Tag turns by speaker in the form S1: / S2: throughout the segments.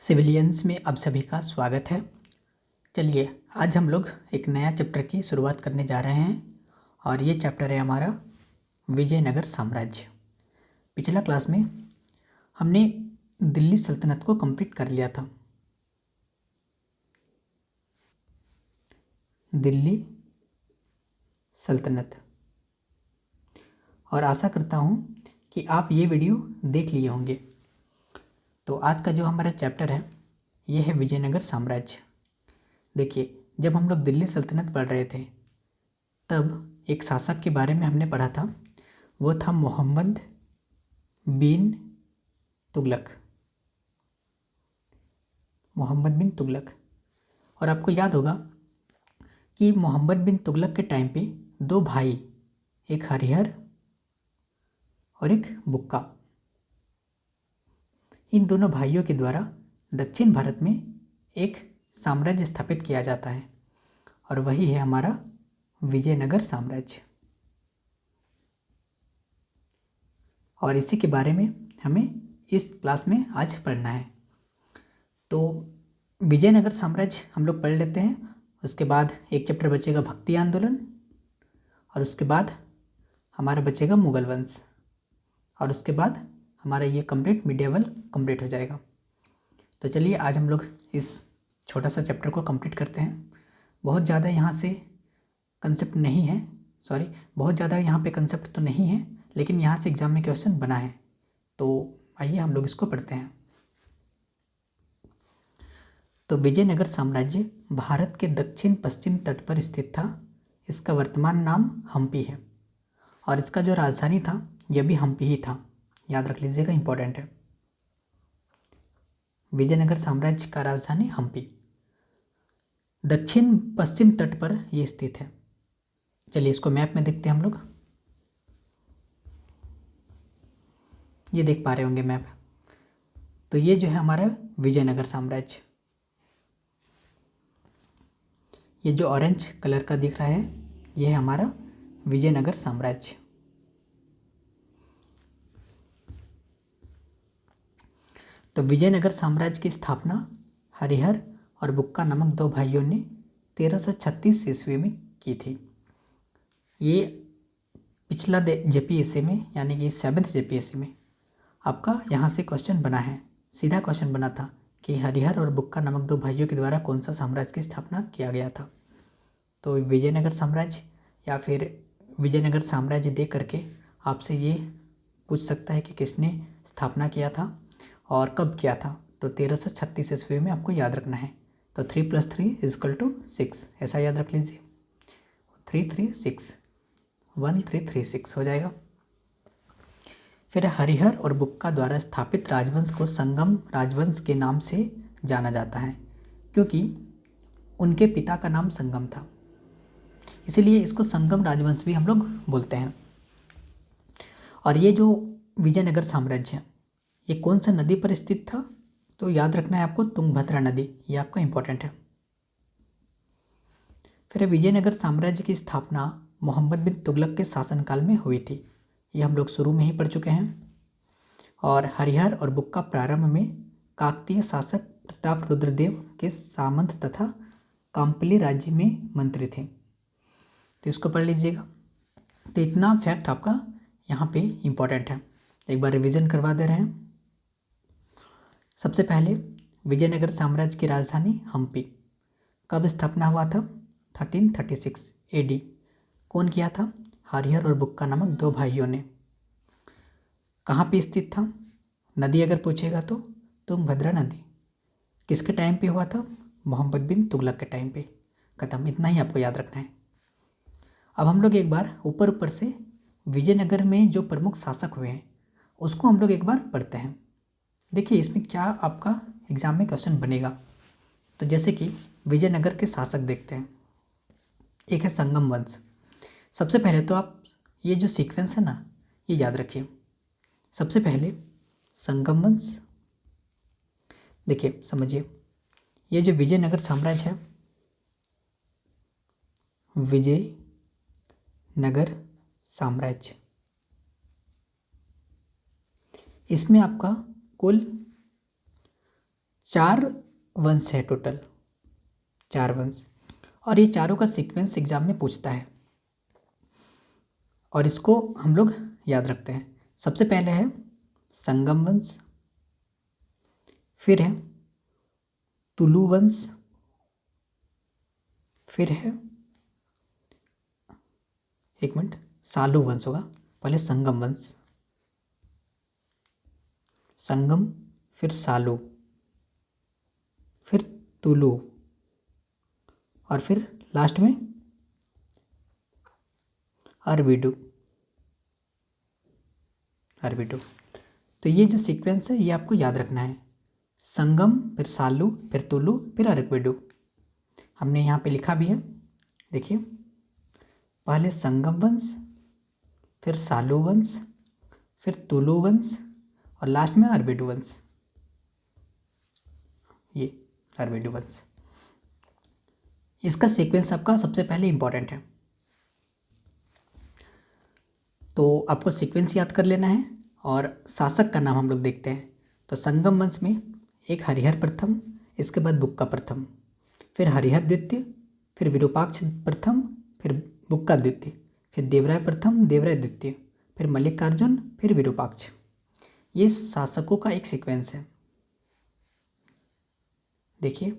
S1: Civilians में आप सभी का स्वागत है। चलिए आज हम लोग एक नया चैप्टर की शुरुआत करने जा रहे हैं और ये चैप्टर है हमारा विजयनगर साम्राज्य। पिछला क्लास में हमने दिल्ली सल्तनत को कंप्लीट कर लिया था। दिल्ली सल्तनत, और आशा करता हूँ कि आप ये वीडियो देख लिए होंगे। तो आज का जो हमारा चैप्टर है ये है विजयनगर साम्राज्य। देखिए, जब हम लोग दिल्ली सल्तनत पढ़ रहे थे तब एक शासक के बारे में हमने पढ़ा था, वो था मोहम्मद बिन तुगलक। मोहम्मद बिन तुगलक। और आपको याद होगा कि मोहम्मद बिन तुगलक के टाइम पे दो भाई, एक हरिहर और एक बुक्का, इन दोनों भाइयों के द्वारा दक्षिण भारत में एक साम्राज्य स्थापित किया जाता है और वही है हमारा विजयनगर साम्राज्य। और इसी के बारे में हमें इस क्लास में आज पढ़ना है। तो विजयनगर साम्राज्य हम लोग पढ़ लेते हैं, उसके बाद एक चैप्टर बचेगा भक्ति आंदोलन, और उसके बाद हमारा बचेगा मुगल वंश, और उसके बाद हमारा ये मिडिएवल कंप्लीट हो जाएगा। तो चलिए आज हम लोग इस छोटा सा चैप्टर को कंप्लीट करते हैं। बहुत ज़्यादा यहाँ से कंसेप्ट नहीं है, बहुत ज़्यादा यहाँ पे कंसेप्ट तो नहीं है, लेकिन यहाँ से एग्जाम में क्वेश्चन बना है। तो आइए हम लोग इसको पढ़ते हैं। तो विजयनगर साम्राज्य भारत के दक्षिण पश्चिम तट पर स्थित था। इसका वर्तमान नाम हम्पी है और इसका जो राजधानी था यह भी हम्पी ही था। याद रख लीजिएगा, इंपॉर्टेंट है। विजयनगर साम्राज्य का राजधानी हम्पी, दक्षिण पश्चिम तट पर यह स्थित है। चलिए इसको मैप में देखते हैं हम लोग। ये देख पा रहे होंगे मैप। तो ये जो है हमारा विजयनगर साम्राज्य, ये जो ऑरेंज कलर का दिख रहा है ये है हमारा विजयनगर साम्राज्य। तो विजयनगर साम्राज्य की स्थापना हरिहर और बुक्का नामक दो भाइयों ने 1336 ईस्वी में की थी। ये पिछला जेपीएससी में यानी कि 7th जेपीएससी में आपका यहाँ से क्वेश्चन बना है, सीधा क्वेश्चन बना था कि हरिहर और बुक्का नामक दो भाइयों के द्वारा कौन सा साम्राज्य की स्थापना किया गया था। तो विजयनगर साम्राज्य या फिर विजयनगर साम्राज्य दे करके आपसे ये पूछ सकता है कि किसने स्थापना किया था और कब किया था। तो 1336 ईस्वी में आपको याद रखना है। तो 3 + 3 = 6, ऐसा याद रख लीजिए। 336 1336 हो जाएगा। फिर हरिहर और बुक्का द्वारा स्थापित राजवंश को संगम राजवंश के नाम से जाना जाता है, क्योंकि उनके पिता का नाम संगम था, इसीलिए इसको संगम राजवंश भी हम लोग बोलते हैं। और ये जो विजयनगर साम्राज्य ये कौन सा नदी पर स्थित था, तो याद रखना है आपको, तुंगभद्रा नदी, ये आपका इंपॉर्टेंट है। फिर विजयनगर साम्राज्य की स्थापना मोहम्मद बिन तुगलक के शासनकाल में हुई थी, ये हम लोग शुरू में ही पढ़ चुके हैं। और हरिहर और बुक्का प्रारंभ में काकतीय शासक प्रताप रुद्रदेव के सामंत तथा काम्पली राज्य में मंत्री थे। तो इसको पढ़ लीजिएगा। तो इतना फैक्ट आपका यहाँ पे इम्पॉर्टेंट है, एक बार रिवीजन करवा दे रहे हैं। सबसे पहले विजयनगर साम्राज्य की राजधानी हम्पी, कब स्थापना हुआ था? 1336 AD। कौन किया था? हरिहर और बुक्का नामक दो भाइयों ने। कहाँ पे स्थित था? नदी अगर पूछेगा तो तुंगभद्रा नदी। किसके टाइम पे हुआ था? मोहम्मद बिन तुगलक के टाइम पे। खत्म, इतना ही आपको याद रखना है। अब हम लोग एक बार ऊपर से विजयनगर में जो प्रमुख शासक हुए हैं उसको हम लोग एक बार पढ़ते हैं। देखिए इसमें क्या आपका एग्जाम में क्वेश्चन बनेगा। तो जैसे कि विजयनगर के शासक देखते हैं, एक है संगम वंश। सबसे पहले तो आप ये जो सीक्वेंस है ना ये याद रखिए। सबसे पहले संगम वंश, देखिए समझिए, ये जो विजयनगर साम्राज्य है, विजयनगर साम्राज्य, इसमें आपका कुल 4 वंश है टोटल, 4 वंश, और ये चारों का सीक्वेंस एग्जाम में पूछता है और इसको हम लोग याद रखते हैं। सबसे पहले है संगम वंश, फिर है तुलु वंश, फिर है, एक मिनट, सालू वंश होगा, पहले संगम वंश, संगम, फिर सालू, फिर तुलु, और फिर लास्ट में अरबिडू। तो ये जो सीक्वेंस है ये आपको याद रखना है, संगम, फिर सालू, फिर तुलु, फिर अरबिडू। हमने यहाँ पे लिखा भी है, देखिए, पहले संगम वंश, फिर सालू वंश, फिर तुलु वंश, और लास्ट में अरबिडू वंश, ये अरबिडू वंश। इसका सीक्वेंस आपका सबसे पहले इंपॉर्टेंट है, तो आपको सीक्वेंस याद कर लेना है और शासक का नाम हम लोग देखते हैं। तो संगम वंश में एक हरिहर प्रथम, इसके बाद बुक्का प्रथम, फिर हरिहर द्वितीय, फिर विरूपाक्ष प्रथम, फिर बुक्का द्वितीय, फिर देवराय प्रथम, देवराय द्वितीय, फिर मल्लिकार्जुन, फिर विरूपाक्ष। ये शासकों का एक सीक्वेंस है। देखिए,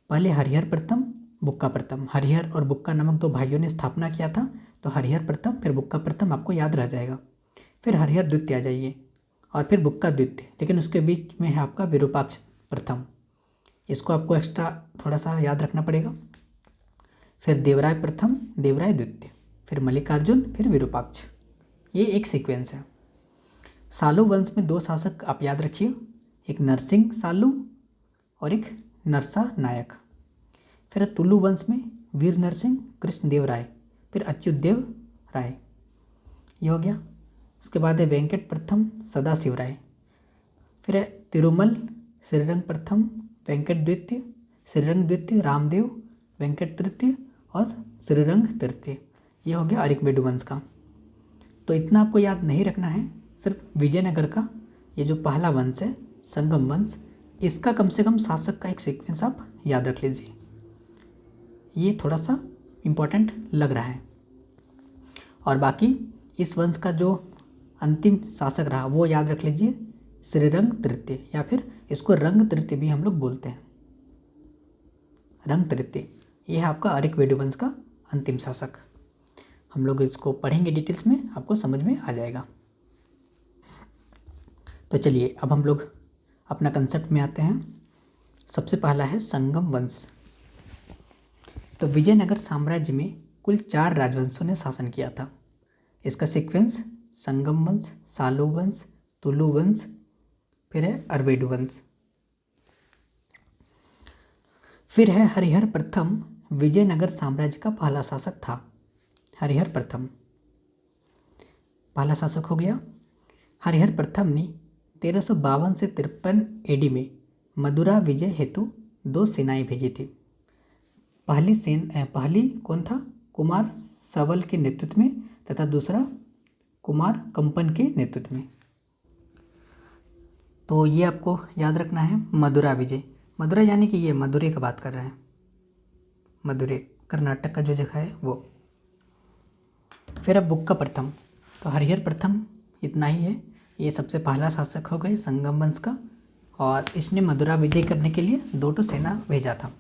S1: पहले हरिहर प्रथम, बुक्का प्रथम, हरिहर और बुक्का नामक 2 भाइयों ने स्थापना किया था, तो हरिहर प्रथम फिर बुक्का प्रथम आपको याद रह जाएगा। फिर हरिहर द्वितीय आ जाइए और फिर बुक्का द्वितीय, लेकिन उसके बीच में है आपका विरूपाक्ष प्रथम, इसको आपको एक्स्ट्रा थोड़ा सा याद रखना पड़ेगा। फिर देवराय प्रथम, देवराय द्वितीय, फिर मल्लिकार्जुन, फिर विरूपाक्ष। ये एक सीक्वेंस है। सालू वंश में 2 शासक आप याद रखिए, एक नरसिंह सालू और एक नरसा नायक। फिर तुलु वंश में वीर नरसिंह, कृष्णदेव राय, फिर अच्युतदेव राय, ये हो गया। उसके बाद है वेंकट प्रथम, सदाशिव राय, फिर है तिरुमल श्रीरंग प्रथम, वेंकट द्वितीय, श्रीरंग द्वितीय, रामदेव, वेंकट तृतीय और श्रीरंग तृतीय। ये हो गया अरिकमेडु वंश का। तो इतना आपको याद नहीं रखना है, सिर्फ विजयनगर का ये जो पहला वंश है संगम वंश, इसका कम से कम शासक का एक सीक्वेंस आप याद रख लीजिए, ये थोड़ा सा इम्पोर्टेंट लग रहा है। और बाकी इस वंश का जो अंतिम शासक रहा वो याद रख लीजिए, श्रीरंग तृतीय, या फिर इसको रंग तृतीय भी हम लोग बोलते हैं, रंग तृतीय। ये है आपका अरिकमेडु वंश का अंतिम शासक। हम लोग इसको पढ़ेंगे डिटेल्स में, आपको समझ में आ जाएगा। तो चलिए अब हम लोग अपना कंसेप्ट में आते हैं। सबसे पहला है संगम वंश। तो विजयनगर साम्राज्य में कुल 4 राजवंशों ने शासन किया था। इसका सीक्वेंस संगम वंश, सालू वंश, तुलु वंश, फिर है अरबिडू वंश। फिर है हरिहर प्रथम, विजयनगर साम्राज्य का पहला शासक था। हरिहर प्रथम पहला शासक हो गया। हरिहर प्रथम ने 1352 से 53 AD में मदुरा विजय हेतु 2 सेनाएं भेजी थी। पहली कौन था? कुमार सवल के नेतृत्व में, तथा दूसरा कुमार कंपन के नेतृत्व में। तो ये आपको याद रखना है, मदुरा विजय। मदुरा यानी कि ये मदुरै का बात कर रहे हैं, मदुरै कर्नाटक का जो जगह है वो। फिर अब बुक्का प्रथम, तो हरिहर प्रथम इतना ही है, ये सबसे पहला शासक हो गए संगम वंश का, और इसने मदुरा विजय करने के लिए 2 सेना भेजा था।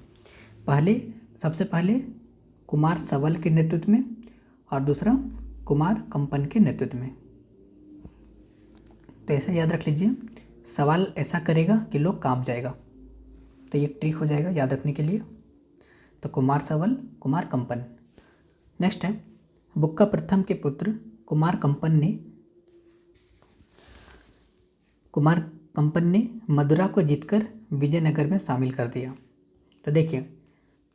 S1: सबसे पहले कुमार सवल के नेतृत्व में और दूसरा कुमार कंपन के नेतृत्व में। तो ऐसा याद रख लीजिए, सवाल ऐसा करेगा कि लोग कांप जाएगा, तो ये ट्रिक हो जाएगा याद रखने के लिए। तो कुमार सवल, कुमार कंपन। नेक्स्ट है बुक्का प्रथम के पुत्र कुमार कंपन ने मदुरा को जीतकर विजयनगर में शामिल कर दिया। तो देखिए,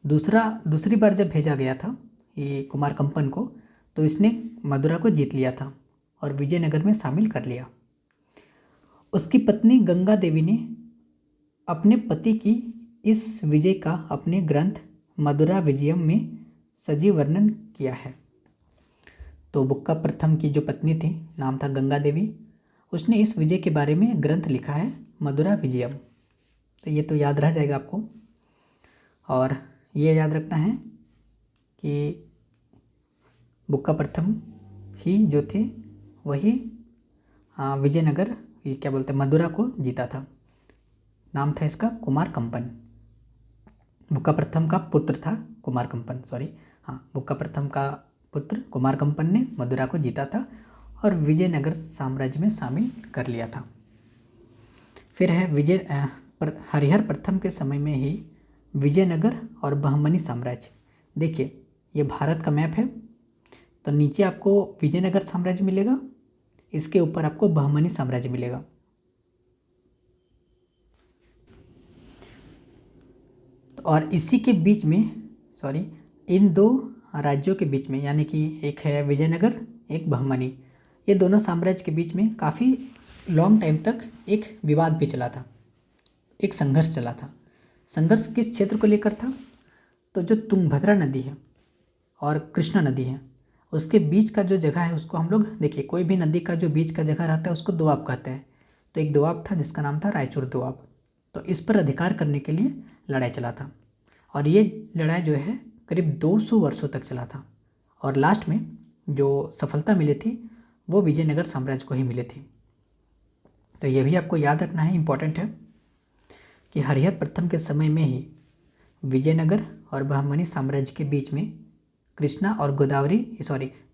S1: दूसरी बार जब भेजा गया था ये कुमार कंपन को, तो इसने मदुरा को जीत लिया था और विजयनगर में शामिल कर लिया। उसकी पत्नी गंगा देवी ने अपने पति की इस विजय का अपने ग्रंथ मदुरा विजयम में सजीव वर्णन किया है। तो बुक्का प्रथम की जो पत्नी थी, नाम था गंगा देवी, उसने इस विजय के बारे में ग्रंथ लिखा है मदुरा विजयम। तो ये तो याद रह जाएगा आपको। और ये याद रखना है कि बुक्का प्रथम ही जो थे वही विजयनगर, ये क्या बोलते हैं, मदुरा को जीता था। नाम था इसका कुमार कंपन। बुक्का प्रथम का पुत्र था कुमार कंपन, सॉरी, हाँ, बुक्का प्रथम का पुत्र कुमार कंपन ने मदुरा को जीता था और विजयनगर साम्राज्य में शामिल कर लिया था। फिर है हरिहर प्रथम के समय में ही विजयनगर और बहमनी साम्राज्य। देखिए ये भारत का मैप है, तो नीचे आपको विजयनगर साम्राज्य मिलेगा, इसके ऊपर आपको बहमनी साम्राज्य मिलेगा। और इसी के बीच में, सॉरी, इन दो राज्यों के बीच में, यानी कि एक है विजयनगर, एक बहमनी, ये दोनों साम्राज्य के बीच में काफ़ी लॉन्ग टाइम तक एक विवाद भी चला था, एक संघर्ष चला था। संघर्ष किस क्षेत्र को लेकर था? तो जो तुंगभद्रा नदी है और कृष्णा नदी है, उसके बीच का जो जगह है उसको हम लोग, देखिए कोई भी नदी का जो बीच का जगह रहता है उसको दोआब कहते हैं। तो एक दोआब था जिसका नाम था रायचूर दोआब। तो इस पर अधिकार करने के लिए लड़ाई चला था और ये लड़ाई जो है करीब 200 वर्षों तक चला था और लास्ट में जो सफलता मिली थी वो विजयनगर साम्राज्य को ही मिली थी। तो ये भी आपको याद रखना है, इम्पॉर्टेंट है कि हरिहर प्रथम के समय में ही विजयनगर और बहमनी साम्राज्य के बीच में कृष्णा और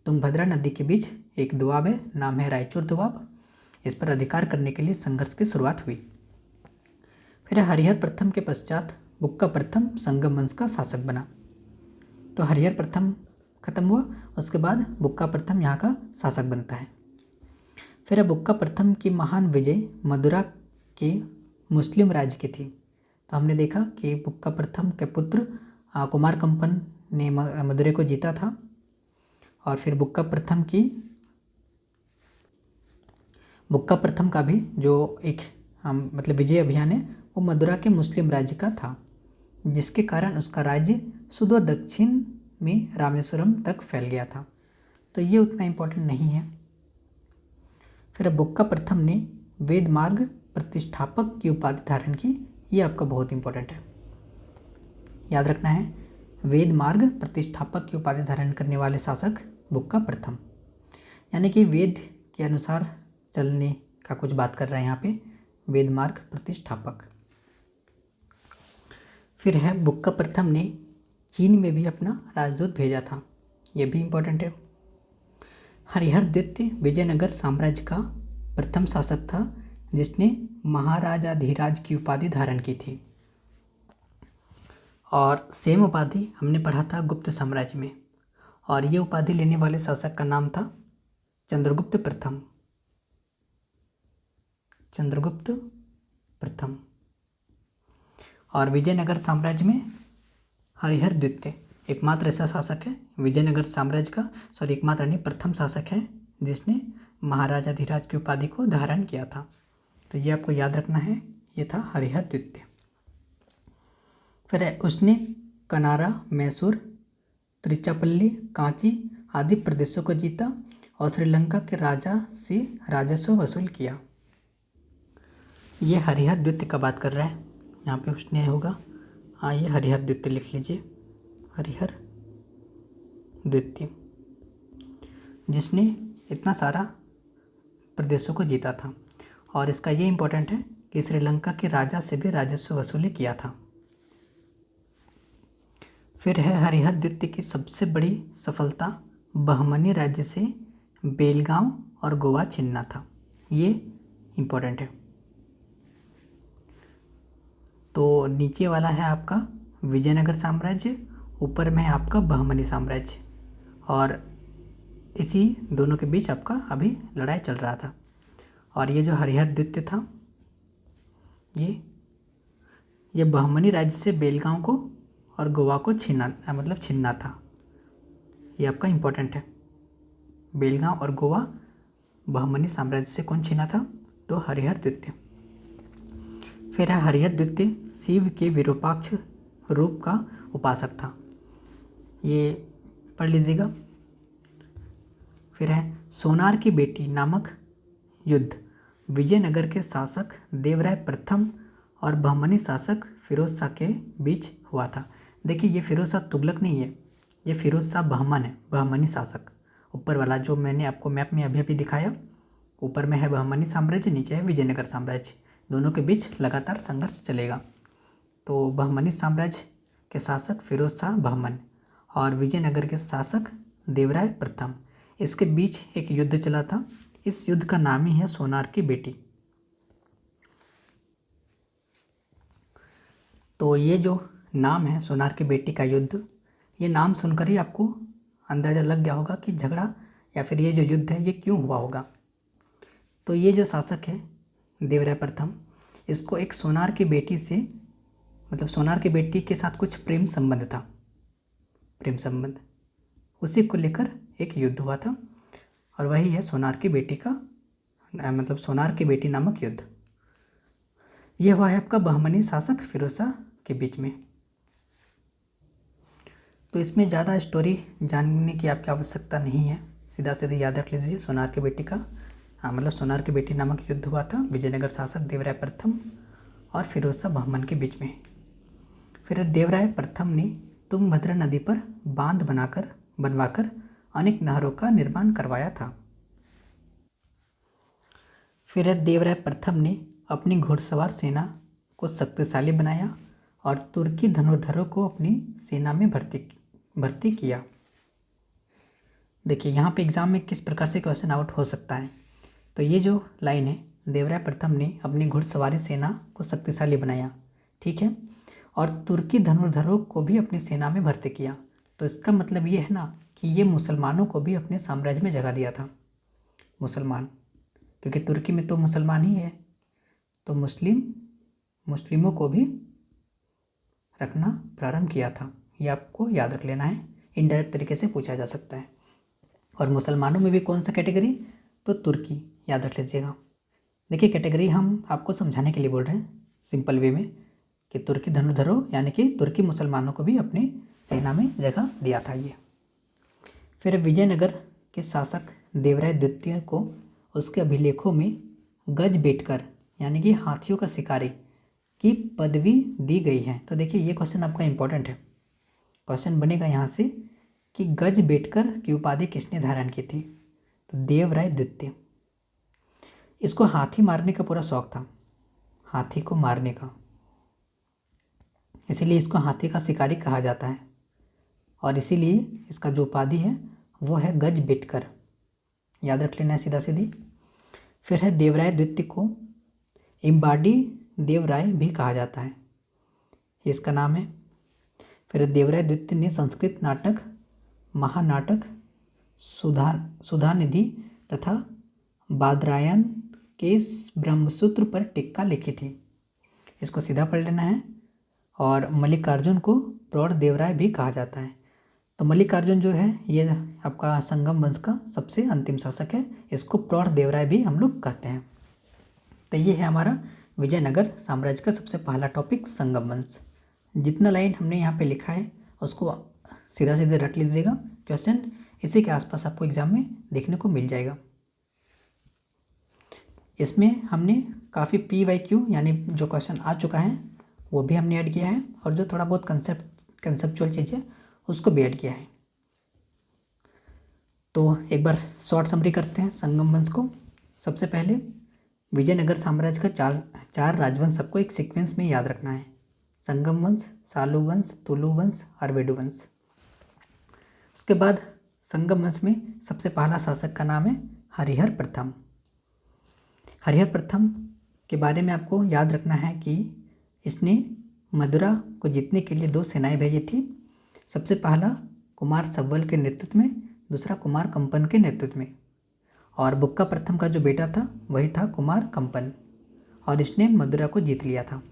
S1: तुंगभद्रा नदी के बीच एक दोआब है, नाम है रायचूर दोआब। इस पर अधिकार करने के लिए संघर्ष की शुरुआत हुई। फिर हरिहर प्रथम के पश्चात बुक्का प्रथम संगम वंश का शासक बना। तो हरिहर प्रथम खत्म हुआ, उसके बाद बुक्का प्रथम यहाँ का शासक बनता है। फिर बुक्का प्रथम की महान विजय मदुरा के मुस्लिम राज्य की थी। तो हमने देखा कि बुक्का प्रथम के पुत्र कुमार कंपन ने मदुरै को जीता था और फिर बुक्का प्रथम का भी जो एक मतलब विजय अभियान है वो मदुरा के मुस्लिम राज्य का था, जिसके कारण उसका राज्य सुदूर दक्षिण में रामेश्वरम तक फैल गया था। तो ये उतना इम्पोर्टेंट नहीं है। फिर बुक्का प्रथम ने वेद मार्ग प्रतिष्ठापक की उपाधि धारण की। ये आपका बहुत इंपॉर्टेंट है, याद रखना है, वेद मार्ग प्रतिष्ठापक की उपाधि धारण करने वाले शासक बुक्का प्रथम, यानी कि वेद के अनुसार चलने का कुछ बात कर रहे हैं यहाँ पे, वेद मार्ग प्रतिष्ठापक। फिर है बुक्का प्रथम ने चीन में भी अपना राजदूत भेजा था, ये भी इम्पोर्टेंट है। हरिहर द्वितीय विजयनगर साम्राज्य का प्रथम शासक था जिसने महाराजाधिराज की उपाधि धारण की थी और सेम उपाधि हमने पढ़ा था गुप्त साम्राज्य में, और ये उपाधि लेने वाले शासक का नाम था चंद्रगुप्त प्रथम। चंद्रगुप्त प्रथम। और विजयनगर साम्राज्य में हरिहर द्वितीय एकमात्र ऐसा शासक है विजयनगर साम्राज्य का, एकमात्र नहीं, प्रथम शासक है जिसने महाराजाधिराज की उपाधि को धारण किया था। तो ये आपको याद रखना है, ये था हरिहर द्वितीय। फिर उसने कनारा, मैसूर, त्रिचापल्ली, कांची आदि प्रदेशों को जीता और श्रीलंका के राजा से राजस्व वसूल किया। ये हरिहर द्वितीय का बात कर रहा है, यहाँ पे उसने होगा, हाँ ये हरिहर द्वितीय लिख लीजिए, हरिहर द्वितीय, जिसने इतना सारा प्रदेशों को जीता था। और इसका ये इम्पोर्टेंट है कि श्रीलंका के राजा से भी राजस्व वसूली किया था। फिर है हरिहर द्वितीय की सबसे बड़ी सफलता बहमनी राज्य से बेलगांव और गोवा छीनना था, ये इम्पोर्टेंट है। तो नीचे वाला है आपका विजयनगर साम्राज्य, ऊपर में है आपका बहमनी साम्राज्य, और इसी दोनों के बीच आपका अभी लड़ाई चल रहा था। और ये जो हरिहर द्वितीय था ये बहमनी राज्य से बेलगांव को और गोवा को छीनना था, ये आपका इम्पोर्टेंट है। बेलगांव और गोवा बहमनी साम्राज्य से कौन छीना था? तो हरिहर द्वितीय। फिर है हरिहर द्वितीय शिव के विरूपाक्ष रूप का उपासक था, ये पढ़ लीजिएगा। फिर है सोनार की बेटी नामक युद्ध विजयनगर के शासक देवराय प्रथम और बहमनी शासक फिरोज शाह के बीच हुआ था। देखिए ये फिरोज शाह तुगलक नहीं है, ये फिरोज शाह बहमन है, बहमनी शासक। ऊपर वाला जो मैंने आपको मैप में अभी अभी दिखाया, ऊपर में है बहमनी साम्राज्य, नीचे है विजयनगर साम्राज्य। दोनों के बीच लगातार संघर्ष चलेगा। तो बहमनी साम्राज्य के शासक फिरोज शाह बहमन और विजयनगर के शासक देवराय प्रथम, इसके बीच एक युद्ध चला था। इस युद्ध का नाम ही है सोनार की बेटी। तो ये जो नाम है सोनार की बेटी का युद्ध, ये नाम सुनकर ही आपको अंदाज़ा लग गया होगा कि झगड़ा या फिर ये जो युद्ध है ये क्यों हुआ होगा। तो ये जो शासक है देवराय प्रथम, इसको एक सोनार की बेटी से, मतलब सोनार की बेटी के साथ कुछ प्रेम संबंध था, प्रेम संबंध, उसी को लेकर एक युद्ध हुआ था और वही है सोनार की बेटी का, मतलब सोनार की बेटी नामक युद्ध। यह हुआ है आपका बहमनी शासक फिरोज शाह के बीच में। तो इसमें ज़्यादा स्टोरी जानने की आपकी आवश्यकता नहीं है, सीधा सीधा याद रख लीजिए सोनार की बेटी का, मतलब सोनार की बेटी नामक युद्ध हुआ था विजयनगर शासक देवराय प्रथम और फिरोज शाह बहमन के बीच में। फिर देवराय प्रथम ने तुंगभद्रा नदी पर बांध बनवाकर अनेक नहरों का निर्माण करवाया था। फिर देवराय प्रथम ने अपनी घुड़सवार सेना को शक्तिशाली बनाया और तुर्की धनुर्धरों को अपनी सेना में भर्ती किया। देखिए यहाँ पे एग्जाम में किस प्रकार से क्वेश्चन आउट हो सकता है। तो ये जो लाइन है, देवराय प्रथम ने अपनी घुड़सवारी सेना को शक्तिशाली बनाया, ठीक है, और तुर्की धनुर्धरों को भी अपनी सेना में भर्ती किया। तो इसका मतलब ये है ना कि ये मुसलमानों को भी अपने साम्राज्य में जगह दिया था। मुसलमान, क्योंकि तुर्की में तो मुसलमान ही है, तो मुस्लिमों को भी रखना प्रारंभ किया था। ये आपको याद रख लेना है, इनडायरेक्ट तरीके से पूछा जा सकता है। और मुसलमानों में भी कौन सा कैटेगरी, तो तुर्की, याद रख लीजिएगा। देखिए कैटेगरी हम आपको समझाने के लिए बोल रहे हैं सिंपल वे में, कि तुर्की धनुर्धरों यानी कि तुर्की मुसलमानों को भी अपनी सेना में जगह दिया था ये। फिर विजयनगर के शासक देवराय द्वितीय को उसके अभिलेखों में गजबेटकर यानी कि हाथियों का शिकारी की पदवी दी गई है। तो देखिए ये क्वेश्चन आपका इंपॉर्टेंट है, क्वेश्चन बनेगा यहाँ से कि गजबेटकर की उपाधि किसने धारण की थी, तो देवराय द्वितीय। इसको हाथी मारने का पूरा शौक था, हाथी को मारने का, इसीलिए इसको हाथी का शिकारी कहा जाता है और इसीलिए इसका जो उपाधि है वो है गजबेटकर, याद रख लेना है सीधा सीधी। फिर है देवराय द्वितीय को इम्बाडी देवराय भी कहा जाता है, ये इसका नाम है। फिर देवराय द्वितीय ने संस्कृत नाटक, महानाटक, सुधानिधि तथा बादरायण के ब्रह्मसूत्र पर टीका लिखी थी, इसको सीधा पढ़ लेना है। और मल्लिकार्जुन को प्रौढ़ देवराय भी कहा जाता है। तो मल्लिकार्जुन जो है ये आपका संगम वंश का सबसे अंतिम शासक है, इसको प्रौढ़ देवराय भी हम लोग कहते हैं। तो ये है हमारा विजयनगर साम्राज्य का सबसे पहला टॉपिक, संगम वंश। जितना लाइन हमने यहाँ पे लिखा है उसको सीधा सीधे रट लीजिएगा, क्वेश्चन इसी के आसपास आपको एग्जाम में देखने को मिल जाएगा। इसमें हमने काफ़ी PYQ यानी जो क्वेश्चन आ चुका है वो भी हमने ऐड किया है और जो थोड़ा बहुत कंसेप्चुअल चीज़ है उसको भी ऐड किया है। तो एक बार शॉर्ट समरी करते हैं संगम वंश को। सबसे पहले विजयनगर साम्राज्य का चार राजवंश सबको एक सीक्वेंस में याद रखना है, संगम वंश, सालू वंश, तुलु वंश और वेडु वंश। उसके बाद संगम वंश में सबसे पहला शासक का नाम है हरिहर प्रथम। हरिहर प्रथम के बारे में आपको याद रखना है कि इसने मदुरा को जीतने के लिए 2 सेनाएं भेजी थी। सबसे पहला कुमार सव्वल के नेतृत्व में, दूसरा कुमार कंपन के नेतृत्व में। और बुक्का प्रथम का जो बेटा था वही था कुमार कंपन, और इसने मदुरा को जीत लिया था।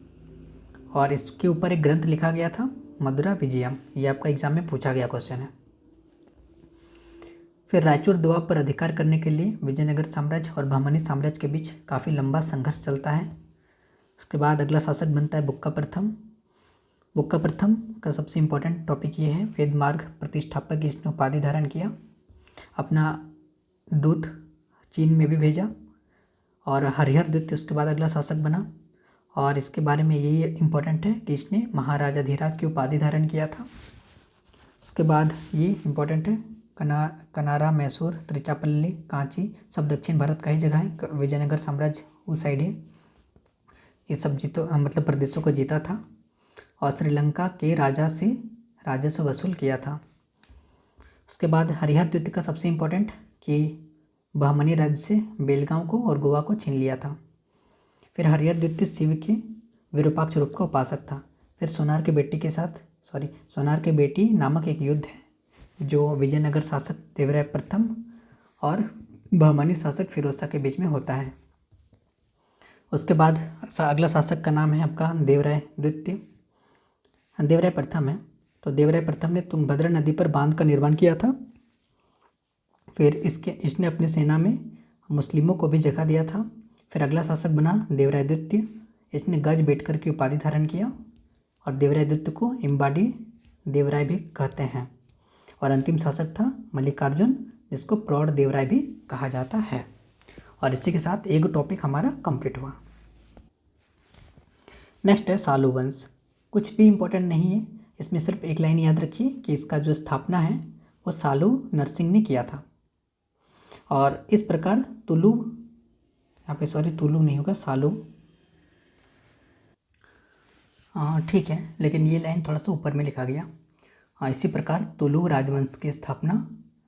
S1: और इसके ऊपर एक ग्रंथ लिखा गया था मदुरा विजयम, ये आपका एग्जाम में पूछा गया क्वेश्चन है। फिर रायचूर दोआब पर अधिकार करने के लिए विजयनगर साम्राज्य और बहमनी साम्राज्य के बीच काफ़ी लंबा संघर्ष चलता है। उसके बाद अगला शासक बनता है बुक्का प्रथम। बुक्का प्रथम का सबसे इम्पोर्टेंट टॉपिक ये है वेद मार्ग प्रतिष्ठापक की इसने उपाधि धारण किया, अपना दूत चीन में भी भेजा। और हरिहर द्वितीय उसके बाद अगला शासक बना और इसके बारे में यही इम्पोर्टेंट है कि इसने महाराजाधिराज की उपाधि धारण किया था। उसके बाद ये इम्पोर्टेंट है, कनारा, मैसूर, त्रिचापल्ली, कांची सब दक्षिण भारत का ही जगह है। विजयनगर साम्राज्य उस साइड है। ये सब मतलब प्रदेशों को जीता था और श्रीलंका के राजा से राजस्व वसूल किया था। उसके बाद हरिहर द्वितीय का सबसे इम्पोर्टेंट कि बहमनी राज्य से बेलगांव को और गोवा को छीन लिया था। फिर हरिहर द्वितीय शिव के विरूपाक्ष रूप का उपासक था। फिर सोनार के बेटी नामक एक युद्ध है जो विजयनगर शासक देवराय प्रथम और बहमनी शासक फिरोज शाह के बीच में होता है। उसके बाद अगला शासक का नाम है आपका देवराय द्वितीय। देवराय प्रथम है, तो देवराय प्रथम ने तुंगभद्रा नदी पर बांध का निर्माण किया था। फिर इसने अपनी सेना में मुस्लिमों को भी जगह दिया था। फिर अगला शासक बना देवराय द्वितीय। इसने गज बेटकर की उपाधि धारण किया और देवराय द्वितीय को इम्बाडी देवराय भी कहते हैं। और अंतिम शासक था मल्लिकार्जुन, जिसको प्रौढ़ देवराय भी कहा जाता है। और इसी के साथ एक टॉपिक हमारा कंप्लीट हुआ। नेक्स्ट है सालू वंश। कुछ भी इम्पोर्टेंट नहीं है, इसमें सिर्फ एक लाइन याद रखिए कि इसका जो स्थापना है वो सालू नरसिंह ने किया था। और इस प्रकार तुलु, यहाँ पे तुलु नहीं होगा, सालू, ठीक है, लेकिन ये लाइन थोड़ा सा ऊपर में लिखा गया। इसी प्रकार तुलु राजवंश की स्थापना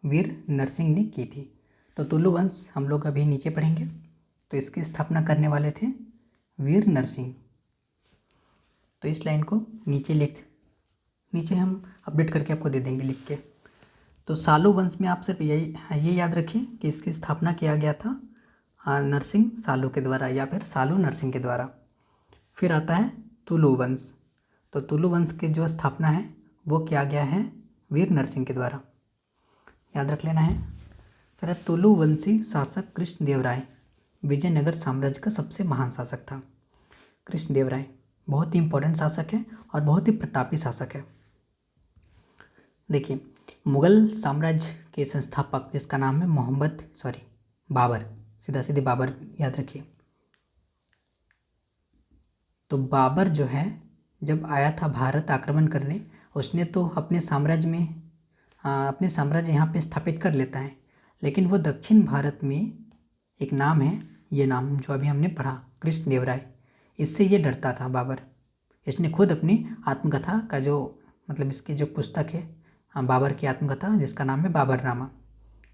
S1: वीर नरसिंह ने की थी। तो तुलु वंश हम लोग अभी नीचे पढ़ेंगे। तो इसकी स्थापना करने वाले थे वीर नरसिंह। तो इस लाइन को नीचे हम अपडेट करके आपको दे देंगे लिख के। तो सालू वंश में आप सिर्फ ये याद रखिए कि इसकी स्थापना किया गया था नरसिंह सालू के द्वारा या फिर सालू नरसिंह के द्वारा। फिर आता है तुलु वंश। तो तुलु वंश की जो स्थापना है वो किया गया है वीर नरसिंह के द्वारा, याद रख लेना है। फिर तुलु वंशी शासक कृष्णदेवराय विजयनगर साम्राज्य का सबसे महान शासक था। कृष्णदेवराय बहुत ही इंपॉर्टेंट शासक है और बहुत ही प्रतापी शासक है। देखिए, मुगल साम्राज्य के संस्थापक जिसका नाम है बाबर, सीधा सीधे बाबर याद रखिए। तो बाबर जो है जब आया था भारत आक्रमण करने, उसने तो अपने साम्राज्य यहाँ पे स्थापित कर लेता है, लेकिन वो दक्षिण भारत में एक नाम है, ये नाम जो अभी हमने पढ़ा कृष्णदेवराय, इससे ये डरता था बाबर। इसने खुद अपनी आत्मकथा का इसकी जो पुस्तक है बाबर की आत्मकथा जिसका नाम है बाबरनामा,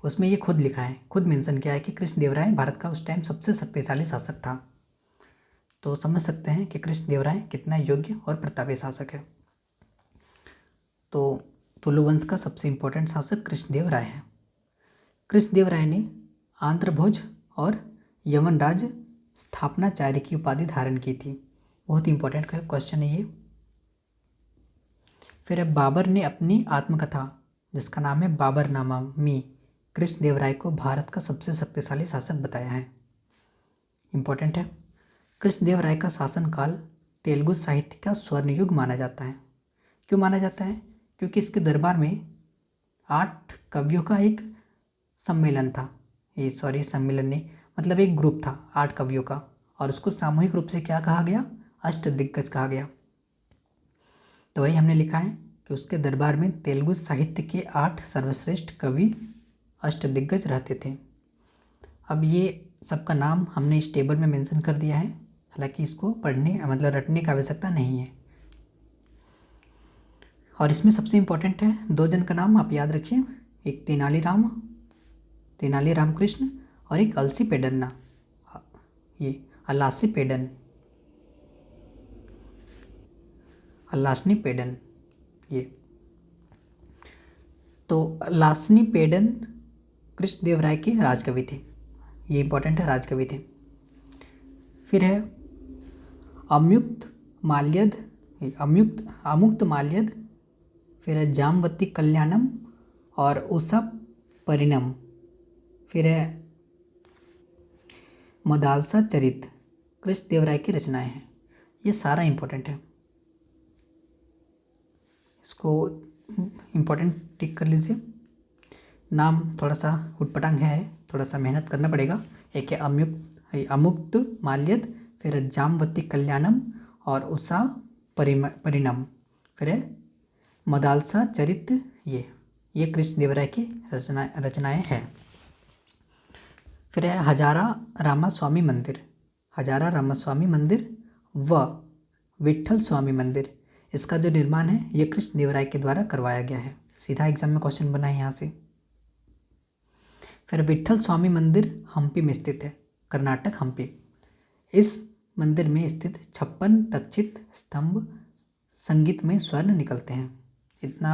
S1: उसमें ये खुद लिखा है, खुद मेंशन किया है कि कृष्णदेवराय भारत का उस टाइम सबसे शक्तिशाली शासक था। तो समझ सकते हैं कि कृष्णदेवराय कितना योग्य और प्रतापी शासक है। तो तुलु वंश का सबसे इम्पोर्टेंट शासक कृष्णदेवराय है। कृष्णदेवराय ने आंध्रभोज और यवनराज स्थापनाचार्य की उपाधि धारण की थी। बहुत ही इंपॉर्टेंट क्वेश्चन है ये। फिर बाबर ने अपनी आत्मकथा जिसका नाम है बाबरनामा में कृष्णदेवराय को भारत का सबसे शक्तिशाली शासक बताया है। इम्पोर्टेंट है। कृष्णदेवराय का शासनकाल तेलुगु साहित्य का स्वर्ण युग माना जाता है। क्यों माना जाता है? क्योंकि इसके दरबार में 8 कवियों का एक सम्मेलन था। सम्मेलन नहीं, मतलब एक ग्रुप था 8 कवियों का, और उसको सामूहिक रूप से क्या कहा गया? अष्टदिग्गज कहा गया। तो वही हमने लिखा है कि उसके दरबार में तेलुगु साहित्य के 8 सर्वश्रेष्ठ कवि अष्टदिग्गज रहते थे। अब ये सबका नाम हमने इस टेबल में मेंशन कर दिया है, हालांकि इसको रटने की आवश्यकता नहीं है। और इसमें सबसे इम्पोर्टेंट है 2 जन का नाम आप याद रखिए, एक तेनाली राम कृष्ण और एक अलसी पेडन्ना, ये अलासनी पेडन ये। तो अलासनी पेडन कृष्णदेवराय के राजकवि थे, ये इंपॉर्टेंट है, राजकवि थे। फिर है अमुक्त माल्यद, फिर है जामवती कल्याणम और उषा परिणम, फिर है मदालसा चरित, कृष्णदेवराय की रचनाएं हैं। ये सारा इंपॉर्टेंट है, इसको इम्पोर्टेंट टिक कर लीजिए। नाम थोड़ा सा उटपटांग है, थोड़ा सा मेहनत करना पड़ेगा। एक है अमुक्त माल्यद, फिर है जामवती कल्याणम और उषा परिणम, फिर है मदालसा चरित, ये कृष्णदेवराय की रचनाएं हैं। फिर है हजारा रामास्वामी मंदिर, हजारा रामास्वामी मंदिर व विट्ठल स्वामी मंदिर, इसका जो निर्माण है ये कृष्णदेवराय के द्वारा करवाया गया है। सीधा एग्जाम में क्वेश्चन बना है यहाँ से। फिर विट्ठल स्वामी मंदिर हम्पी में स्थित है, कर्नाटक हम्पी। इस मंदिर में स्थित 56 तक्षित स्तंभ संगीत में स्वर्ण निकलते हैं। इतना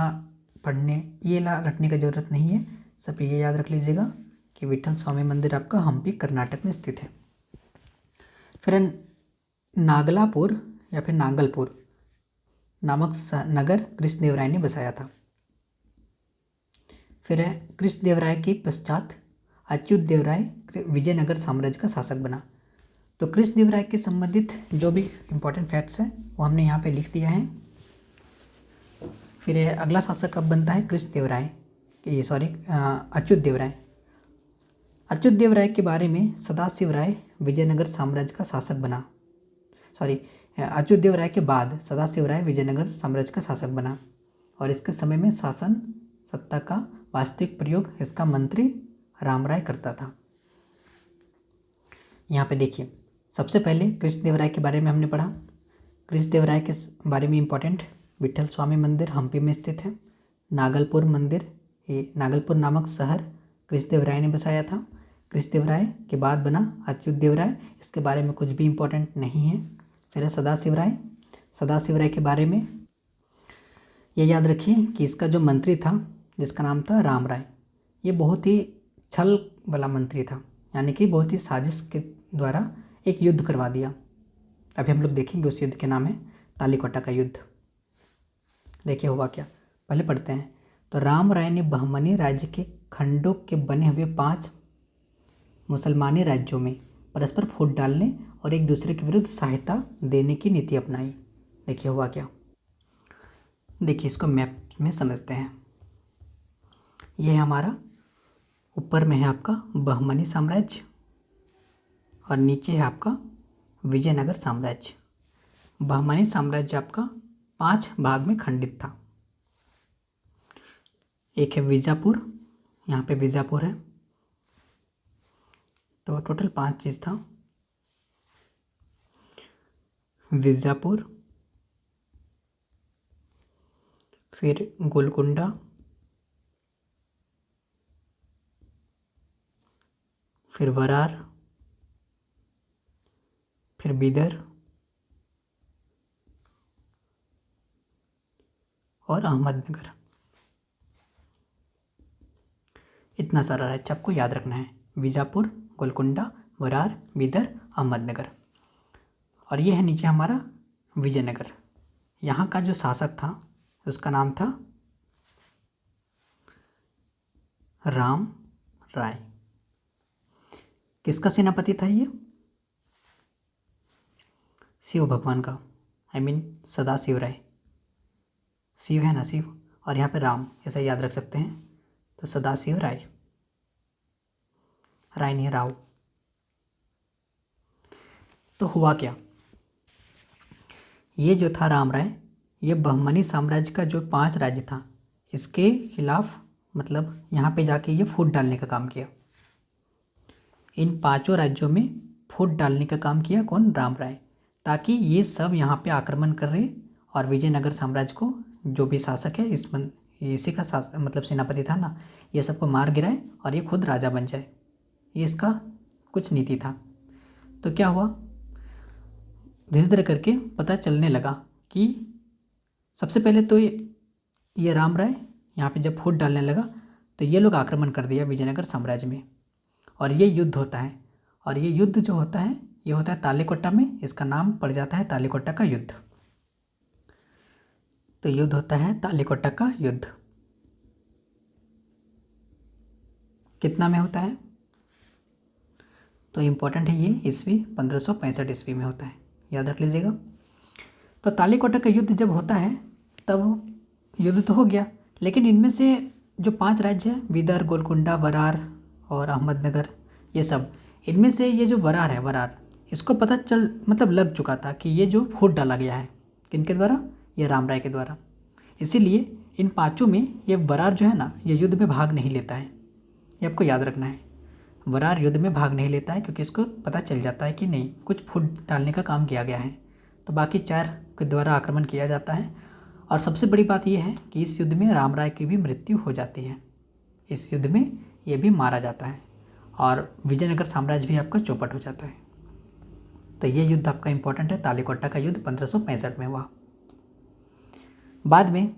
S1: पढ़ने ये रटने की जरूरत नहीं है, सब ये याद रख लीजिएगा कि विट्ठल स्वामी मंदिर आपका हम्पी कर्नाटक में स्थित है। फिर नागलापुर या फिर नागलपुर नामक नगर कृष्णदेवराय ने बसाया था। फिर है कृष्णदेवराय के पश्चात अच्युतदेवराय विजयनगर साम्राज्य का शासक बना। तो कृष्णदेवराय के संबंधित जो भी इम्पोर्टेंट फैक्ट्स हैं वो हमने यहाँ पे लिख दिया है। फिर अगला शासक कब बनता है कृष्णदेवराय, ये सॉरी अच्युतदेवराय। अच्युतदेवराय के बारे में सदाशिव राय विजयनगर साम्राज्य का शासक बना। सॉरी अच्युतदेवराय के बाद सदाशिव राय विजयनगर साम्राज्य का शासक बना और इसके समय में शासन सत्ता का वास्तविक प्रयोग इसका मंत्री रामराय करता था। यहाँ पे देखिए सबसे पहले कृष्णदेवराय के बारे में हमने पढ़ा। कृष्णदेवराय के बारे में इम्पोर्टेंट विट्ठल स्वामी मंदिर हम्पी में स्थित है। नागलपुर मंदिर, ये नागलपुर नामक शहर कृष्णदेवराय ने बसाया था। कृष्णदेवराय के बाद बना अच्युतदेवराय, इसके बारे में कुछ भी इम्पोर्टेंट नहीं है। फिर है सदाशिव राय। सदाशिव राय के बारे में ये याद रखिए कि इसका जो मंत्री था जिसका नाम था राम राय, ये बहुत ही छल वाला मंत्री था, यानी कि बहुत ही साजिश के द्वारा एक युद्ध करवा दिया। अभी हम लोग देखेंगे उस युद्ध के नाम है तालीकोटा का युद्ध। देखिए हुआ क्या, पहले पढ़ते हैं। तो राम राय ने बहमनी राज्य के खंडों के बने हुए 5 मुसलमानी राज्यों में परस्पर फूट डालने और एक दूसरे के विरुद्ध सहायता देने की नीति अपनाई। देखिए हुआ क्या, देखिए इसको मैप में समझते हैं। यह हमारा ऊपर में है आपका बहमनी साम्राज्य और नीचे है आपका विजयनगर साम्राज्य। बहमनी साम्राज्य आपका 5 भाग में खंडित था। एक है विजापुर, यहाँ पे विजापुर है, तो टोटल 5 चीज़ था। विजापुर, फिर गोलकुंडा, फिर वरार, फिर बीदर और अहमदनगर। इतना सारा राज्य आपको याद रखना है, विजापुर, गोलकुंडा, वरार, बीदर, अहमदनगर। और ये है नीचे हमारा विजयनगर। यहाँ का जो शासक था उसका नाम था राम राय। किसका सेनापति था ये? शिव भगवान का, आई मीन सदाशिव राय। शिव है ना, शिव, और यहाँ पे राम, ऐसा याद रख सकते हैं। तो सदाशिव राय, राय नहीं राव। तो हुआ क्या, ये जो था राम राय, ये बहमनी साम्राज्य का जो 5 राज्य था इसके खिलाफ, मतलब यहाँ पे जाके ये फूट डालने का काम किया। इन 5 राज्यों में फूट डालने का काम किया कौन? राम राय, ताकि ये सब यहाँ पे आक्रमण कर रहे और विजयनगर साम्राज्य को जो भी शासक है इसी का मतलब सेनापति था ना, ये सबको मार गिराए और ये खुद राजा बन जाए। ये इसका कुछ नीति था। तो क्या हुआ, धीरे धीरे करके पता चलने लगा कि सबसे पहले तो ये राम राय यहाँ पे जब फूट डालने लगा तो ये लोग आक्रमण कर दिया विजयनगर साम्राज्य में और ये युद्ध होता है। और ये युद्ध जो होता है ये होता है तालीकोटा में, इसका नाम पड़ जाता है तालीकोटा का युद्ध। तो युद्ध होता है तालीकोटा का युद्ध। कितना में होता है? तो इम्पोर्टेंट है, ये ईस्वी 1565 ईस्वी में होता है, याद रख लीजिएगा। तो तालीकोटा का युद्ध जब होता है तब युद्ध तो हो गया, लेकिन इनमें से जो 5 राज्य हैं बीदर, गोलकुंडा, वरार और अहमदनगर, ये सब, इनमें से ये जो वरार है, वरार इसको पता चल मतलब लग चुका था कि ये जो फूट डाला गया है किनके द्वारा, ये राम राय के द्वारा। इसीलिए इन पांचों में ये बरार जो है ना, ये युद्ध में भाग नहीं लेता है। ये आपको याद रखना है, बरार युद्ध में भाग नहीं लेता है क्योंकि इसको पता चल जाता है कि नहीं कुछ फूट डालने का काम किया गया है। तो बाकी 4 के द्वारा आक्रमण किया जाता है। और सबसे बड़ी बात यह है कि इस युद्ध में राम राय की भी मृत्यु हो जाती है। इस युद्ध में ये भी मारा जाता है और विजयनगर साम्राज्य भी आपका चौपट हो जाता है। तो ये युद्ध आपका इम्पोर्टेंट है। तालीकोटा का युद्ध 1565 में हुआ। बाद में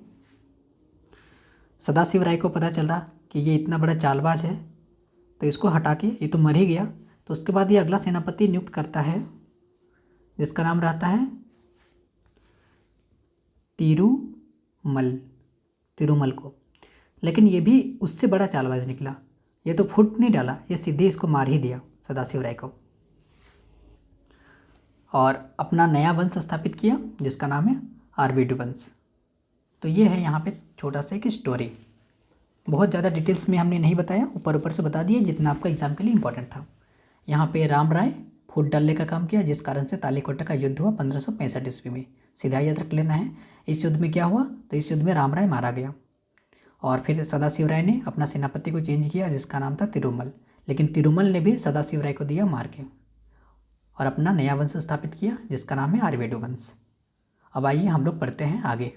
S1: सदाशिव राय को पता चला कि ये इतना बड़ा चालबाज है, तो इसको हटा के, ये तो मर ही गया, तो उसके बाद ये अगला सेनापति नियुक्त करता है जिसका नाम रहता है तिरुमल को। लेकिन ये भी उससे बड़ा चालबाज निकला। ये तो फुट नहीं डाला, ये सीधे इसको मार ही दिया सदाशिव राय को, और अपना नया वंश स्थापित किया जिसका नाम है आरवेडु वंश। तो ये है यहाँ पे छोटा सा एक स्टोरी। बहुत ज़्यादा डिटेल्स में हमने नहीं बताया, ऊपर ऊपर से बता दिया जितना आपका एग्जाम के लिए इंपॉर्टेंट था। यहाँ पे राम राय फूट डालने का काम किया, जिस कारण से तालीकोटा का युद्ध हुआ 1565 ईस्वी में। सीधा याद रख लेना है। इस युद्ध में क्या हुआ, तो इस युद्ध में राम राय मारा गया और फिर सदाशिव राय ने अपना सेनापति को चेंज किया जिसका नाम था तिरुमल। लेकिन तिरुमल ने भी सदाशिव राय को दिया मार के और अपना नया वंश स्थापित किया जिसका नाम है आरवेडु वंश। अब आइए हम लोग पढ़ते हैं आगे।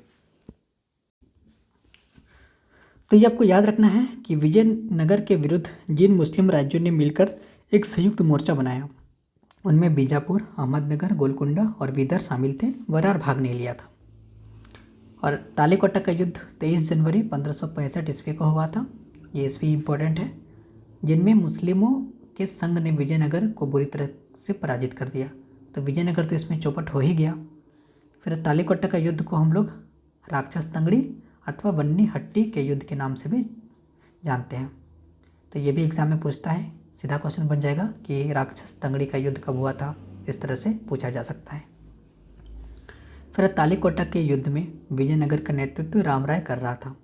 S1: तो ये आपको याद रखना है कि विजयनगर के विरुद्ध जिन मुस्लिम राज्यों ने मिलकर एक संयुक्त मोर्चा बनाया, उनमें बीजापुर, अहमदनगर, गोलकुंडा और बीदर शामिल थे। बरार भाग नहीं लिया था। और तालीकोटा का युद्ध 23 जनवरी 1565 ईस्वी को हुआ था। ये ईस्वी इम्पोर्टेंट है, जिनमें मुस्लिमों के संघ ने विजयनगर को बुरी तरह से पराजित कर दिया। तो विजयनगर तो इसमें चौपट हो ही गया। फिर तालीकोटा का युद्ध को हम लोग राक्षस तंगड़ी अथवा बन्नी हट्टी के युद्ध के नाम से भी जानते हैं। तो ये भी एग्जाम में पूछता है, सीधा क्वेश्चन बन जाएगा कि राक्षस तंगड़ी का युद्ध कब हुआ था, इस तरह से पूछा जा सकता है। फिर तालीकोटा के युद्ध में विजयनगर का नेतृत्व राम राय कर रहा था।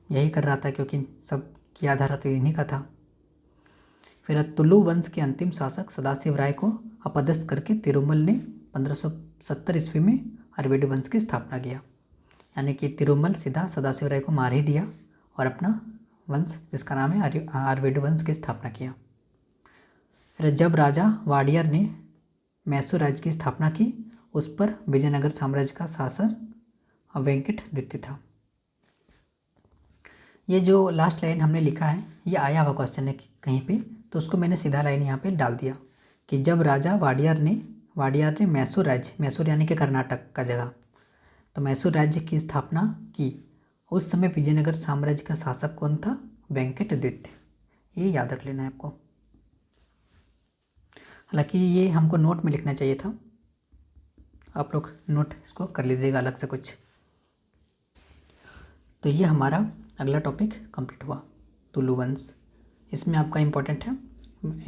S1: यही कर रहा था क्योंकि सब की आधार तो इन्हीं का था। फिर तुलु वंश के अंतिम शासक सदाशिव राय को अपदस्थ करके तिरुमल ने 1570 ईस्वी में आरवेडु वंश की स्थापना किया। यानी कि तिरुमल सीधा सदाशिव राय को मार ही दिया और अपना वंश जिसका नाम है आरवेडु वंश की स्थापना किया। फिर जब राजा वाडियर ने मैसूर राज्य की स्थापना की, उस पर विजयनगर साम्राज्य का शासक वेंकटदित्य था। ये जो लास्ट लाइन हमने लिखा है, ये आया हुआ क्वेश्चन है कहीं पे, तो उसको मैंने सीधा लाइन यहाँ पे डाल दिया कि जब राजा वाडियर ने मैसूर राज्य, मैसूर यानी कि कर्नाटक का जगह, तो मैसूर राज्य की स्थापना की, उस समय विजयनगर साम्राज्य का शासक कौन था? वेंकटदित्य। ये याद रख लेना है आपको। हालांकि ये हमको नोट में लिखना चाहिए था, आप लोग नोट इसको कर लीजिएगा अलग से कुछ। तो ये हमारा अगला टॉपिक कंप्लीट हुआ, तुलु वंश। इसमें आपका इम्पोर्टेंट है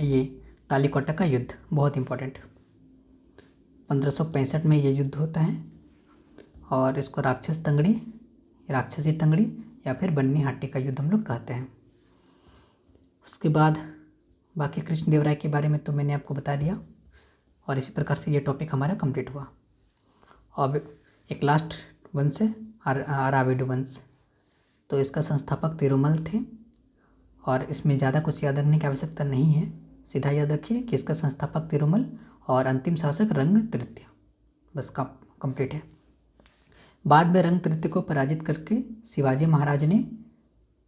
S1: ये तालीकोटा का युद्ध, बहुत इम्पोर्टेंट। 1565 में ये युद्ध होता है और इसको राक्षसी तंगड़ी या फिर बन्नी हाटी का युद्ध हम लोग कहते हैं। उसके बाद बाकी कृष्णदेवराय के बारे में तो मैंने आपको बता दिया और इसी प्रकार से ये टॉपिक हमारा कंप्लीट हुआ। अब एक लास्ट वंश है आरवेडु वंश। तो इसका संस्थापक तिरुमल थे और इसमें ज़्यादा कुछ याद रखने की आवश्यकता नहीं है। सीधा याद रखिए कि इसका संस्थापक तिरुमल और अंतिम शासक रंग तृतीय, बस कंप्लीट है। बाद में रंग तृतीय को पराजित करके शिवाजी महाराज ने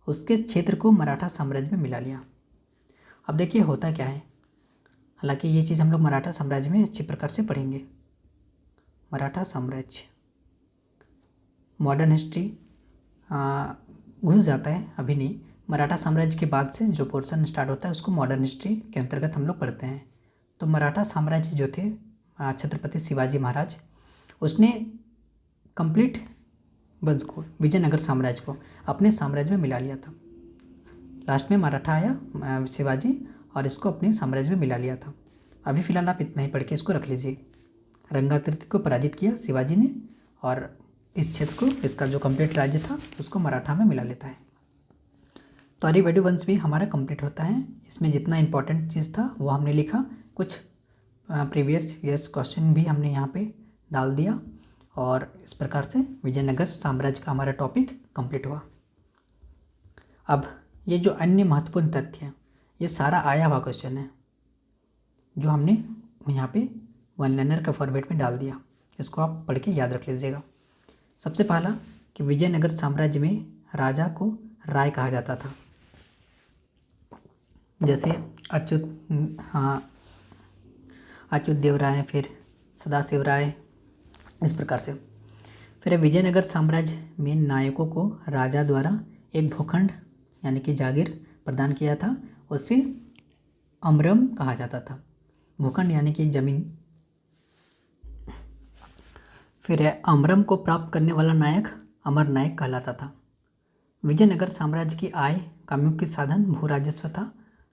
S1: उसके क्षेत्र को मराठा साम्राज्य में मिला लिया। अब देखिए होता क्या है, हालांकि ये चीज़ हम लोग मराठा साम्राज्य में अच्छी प्रकार से पढ़ेंगे। मराठा साम्राज्य मॉडर्न हिस्ट्री घुस जाता है, अभी नहीं। मराठा साम्राज्य के बाद से जो पोर्शन स्टार्ट होता है उसको मॉडर्न हिस्ट्री के अंतर्गत हम लोग पढ़ते हैं। तो मराठा साम्राज्य जो थे, छत्रपति शिवाजी महाराज, उसने कंप्लीट वंश को, विजयनगर साम्राज्य को अपने साम्राज्य में मिला लिया था। लास्ट में मराठा आया शिवाजी और इसको अपने साम्राज्य में मिला लिया था। अभी फ़िलहाल आप इतना ही पढ़ के इसको रख लीजिए। रंगातीर्थ को पराजित किया शिवाजी ने और इस क्षेत्र को, इसका जो कंप्लीट राज्य था उसको मराठा में मिला लेता है। तो आरवेडु वंश भी हमारा कंप्लीट होता है। इसमें जितना इंपॉर्टेंट चीज़ था वो हमने लिखा, कुछ प्रीवियस ईयर्स क्वेश्चन भी हमने यहाँ पे डाल दिया और इस प्रकार से विजयनगर साम्राज्य का हमारा टॉपिक कंप्लीट हुआ। अब ये जो अन्य महत्वपूर्ण तथ्य हैं, ये सारा आया हुआ क्वेश्चन है जो हमने यहाँ पे वन लाइनर का फॉर्मेट में डाल दिया। इसको आप पढ़ के याद रख लीजिएगा। सबसे पहला कि विजयनगर साम्राज्य में राजा को राय कहा जाता था, जैसे अच्युत देव राय, फिर सदाशिव राय, इस प्रकार से। फिर विजयनगर साम्राज्य में नायकों को राजा द्वारा एक भूखंड यानी कि जागीर प्रदान किया था, उसे अमरम कहा जाता था। भूखंड यानी कि जमीन। फिर अमरम को प्राप्त करने वाला नायक अमर नायक कहलाता था। विजयनगर साम्राज्य की आय का मुख्य साधन भू राजस्व था,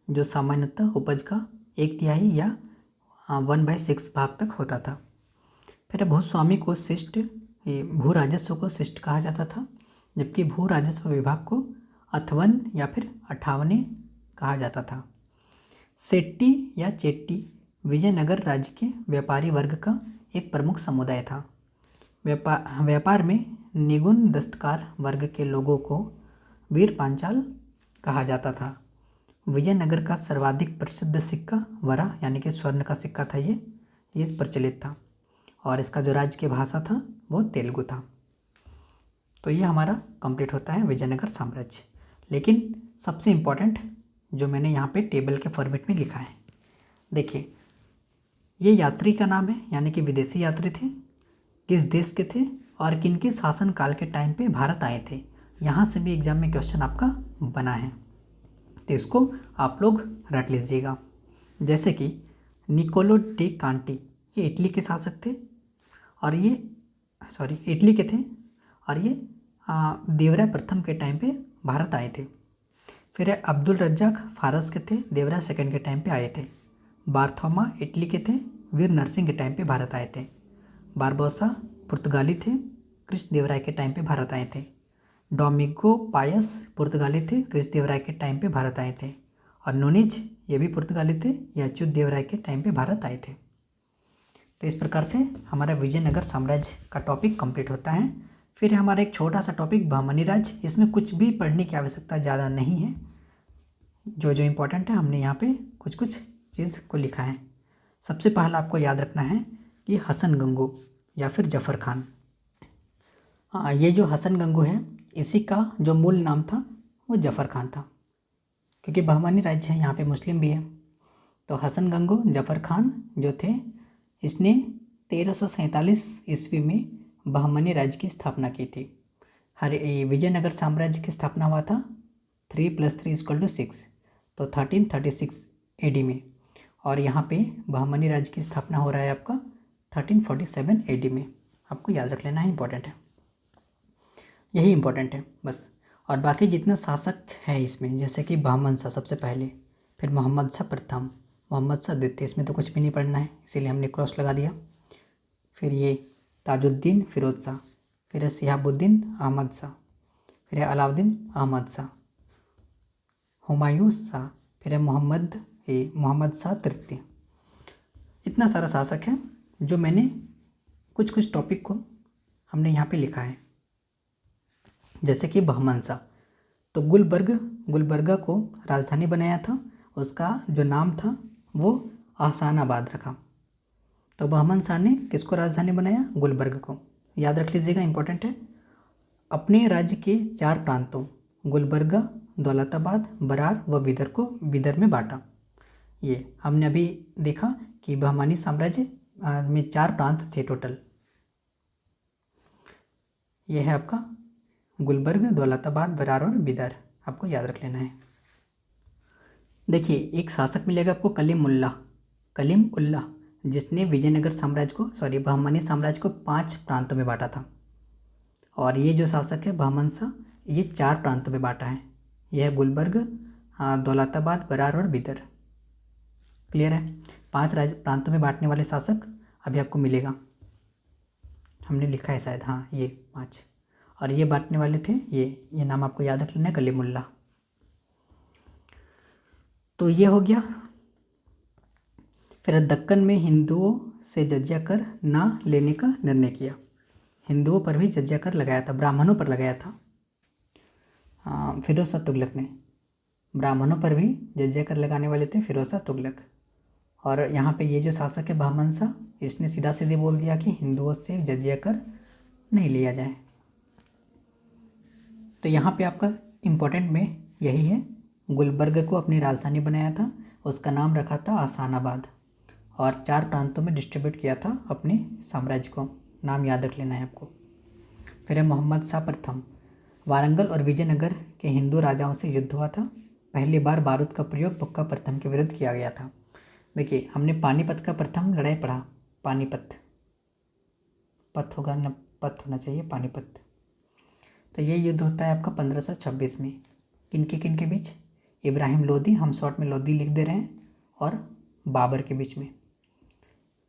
S1: जो सामान्यतः उपज का 1/3 या 1/6 भाग तक होता था। फिर भूस्वामी को शिष्ट, भू राजस्व को शिष्ट कहा जाता था, जबकि भू राजस्व विभाग को अथवन या फिर अठावने कहा जाता था। सेट्टी या चेट्टी विजयनगर राज्य के व्यापारी वर्ग का एक प्रमुख समुदाय था। व्यापार में निगुण दस्तकार वर्ग के लोगों को वीर पांचाल कहा जाता था। विजयनगर का सर्वाधिक प्रसिद्ध सिक्का वरा यानी कि स्वर्ण का सिक्का था, ये प्रचलित था और इसका जो राज्य की भाषा था वो तेलुगु था। तो ये हमारा कंप्लीट होता है विजयनगर साम्राज्य। लेकिन सबसे इम्पोर्टेंट जो मैंने यहाँ पे टेबल के फॉर्मेट में लिखा है, देखिए ये यात्री का नाम है, यानी कि विदेशी यात्री थे, किस देश के थे और किनके शासन काल के टाइम पे भारत आए थे। यहाँ से भी एग्जाम में क्वेश्चन आपका बना है, तो इसको आप लोग रट लीजिएगा। जैसे कि निकोलो डे कांटी, ये इटली के शासक थे और ये इटली के थे और ये देवराय प्रथम के टाइम पे भारत आए थे। फिर अब्दुल रज्जाक फारस के थे, देवराय सेकंड के टाइम पे आए थे। बार्थोमा इटली के थे, वीर नरसिंह के टाइम पे भारत आए थे। बारबोसा पुर्तगाली थे, कृष्ण देवराय के टाइम पे भारत आए थे। डोमिंगो पायस पुर्तगाली थे, कृष्ण देवराय के टाइम पे भारत आए थे। और नूनिज ये भी पुर्तगाली थे, ये अच्युत देवराय के टाइम पे भारत आए थे। तो इस प्रकार से हमारा विजयनगर साम्राज्य का टॉपिक कंप्लीट होता है। फिर हमारा एक छोटा सा टॉपिक बहमनी राज्य, इसमें कुछ भी पढ़ने की आवश्यकता ज़्यादा नहीं है, जो इम्पोर्टेंट है हमने यहाँ पे कुछ चीज़ को लिखा है। सबसे पहला आपको याद रखना है कि हसन गंगू या फिर जफ़र खान। ये जो हसन गंगू है, इसी का जो मूल नाम था वो जफ़र खान था, क्योंकि बहमानी राज्य है, यहाँ पे मुस्लिम भी है। तो हसन गंगू जफ़र खान जो थे, इसने 1347 ईस्वी में बहमनी राज्य की स्थापना की थी। विजयनगर साम्राज्य की स्थापना हुआ था 3 + 3 = 6, तो 1336 AD में। और यहाँ पे बहमनी राज्य की स्थापना हो रहा है आपका 1347 AD में। आपको याद रख लेना है, इंपॉर्टेंट है, यही इंपॉर्टेंट है बस। और बाकी जितने शासक है इसमें, जैसे कि बहमन शाह सबसे पहले, फिर मोहम्मद शाह प्रथम, मोहम्मद शाह द्वितीय, इसमें तो कुछ भी नहीं पढ़ना है, इसीलिए हमने क्रॉस लगा दिया। फिर ये ताजुद्दीन फिरोज शाह, फिर शिहाबुद्दीन अहमद शाह, फिर अलाउद्दीन अहमद शाह, हुमायूं शाह, फिर मोहम्मद शाह तृतीय। इतना सारा शासक है जो मैंने कुछ टॉपिक को हमने यहाँ पे लिखा है। जैसे कि बहमन शाह, तो गुलबर्गा को राजधानी बनाया था, उसका जो नाम था वो अहसानाबाद रखा। तो बहमन शाह ने किसको राजधानी बनाया? गुलबर्ग को। याद रख लीजिएगा, इंपॉर्टेंट है। अपने राज्य के 4 प्रांतों गुलबर्गा, दौलताबाद, बरार व बिदर को बिदर में बांटा। ये हमने अभी देखा कि बहमानी साम्राज्य में 4 प्रांत थे टोटल। ये है आपका गुलबर्ग, दौलताबाद, बरार और बिदर, आपको याद रख लेना है। देखिए, एक शासक मिलेगा आपको कलीम उल्लाह, जिसने विजयनगर साम्राज्य को बहमानी साम्राज्य को 5 प्रांतों में बांटा था। और ये जो शासक है बहमन शाह, ये 4 प्रांतों में बांटा है। यह है गुलबर्ग, दौलताबाद, बरार और बिदर। क्लियर है? 5 प्रांतों में बांटने वाले शासक अभी आपको मिलेगा, हमने लिखा है शायद, हाँ ये 5। और ये बांटने वाले थे, ये नाम आपको याद रख लेना है, कलीमुल्लाह। तो ये हो गया। फिर दक्कन में हिंदुओं से जजिया कर ना लेने का निर्णय किया। हिंदुओं पर भी जजिया कर लगाया था, ब्राह्मणों पर लगाया था फिरोज शाह तुगलक ने। ब्राह्मणों पर भी जजिया कर लगाने वाले थे फिरोज शाह तुगलक। और यहाँ पे ये जो शासक है बहमन शाह, इसने सीधा सीधे बोल दिया कि हिंदुओं से जजिया कर नहीं लिया जाए। तो यहाँ पे आपका इम्पोर्टेंट में यही है, गुलबर्ग को अपनी राजधानी बनाया था, उसका नाम रखा था आसानाबाद, और 4 प्रांतों में डिस्ट्रीब्यूट किया था अपने साम्राज्य को। नाम याद रख लेना है आपको। फिर है मोहम्मद शाह प्रथम। वारंगल और विजयनगर के हिंदू राजाओं से युद्ध हुआ था। पहली बार बारूद का प्रयोग बुक्का प्रथम के विरुद्ध किया गया था। देखिए, हमने पानीपत का प्रथम लड़ाई पढ़ा, पानीपत, पथ होगा न, पथ होना चाहिए, पानीपत। तो ये युद्ध होता है आपका 1526 में। किन के बीच? इब्राहिम लोदी, हम शॉर्ट में लोदी लिख दे रहे हैं, और बाबर के बीच में।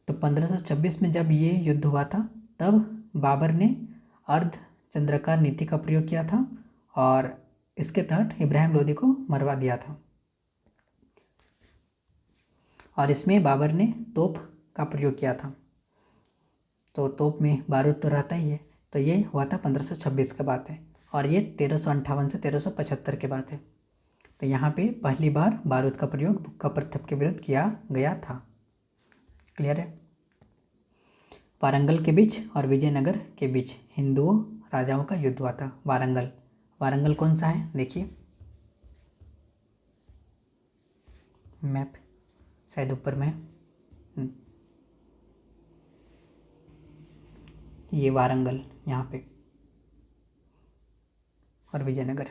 S1: तो 1526 में जब ये युद्ध हुआ था, तब बाबर ने अर्ध चंद्राकार नीति का प्रयोग किया था, और इसके तहत इब्राहिम लोदी को मरवा दिया था। और इसमें बाबर ने तोप का प्रयोग किया था। तो तोप में बारूद तो रहता ही है। तो ये हुआ था 1526 की बात है, और ये 1358 से 1375 की बात है। तो यहाँ पे पहली बार बारूद का प्रयोग बुक्का प्रथम के विरुद्ध किया गया था। क्लियर है? वारंगल के बीच और विजयनगर के बीच हिंदुओं राजाओं का युद्ध हुआ था। वारंगल, वारंगल कौन सा है? देखिए मैप शायद ऊपर में है। ये वारंगल यहाँ पे, और विजयनगर।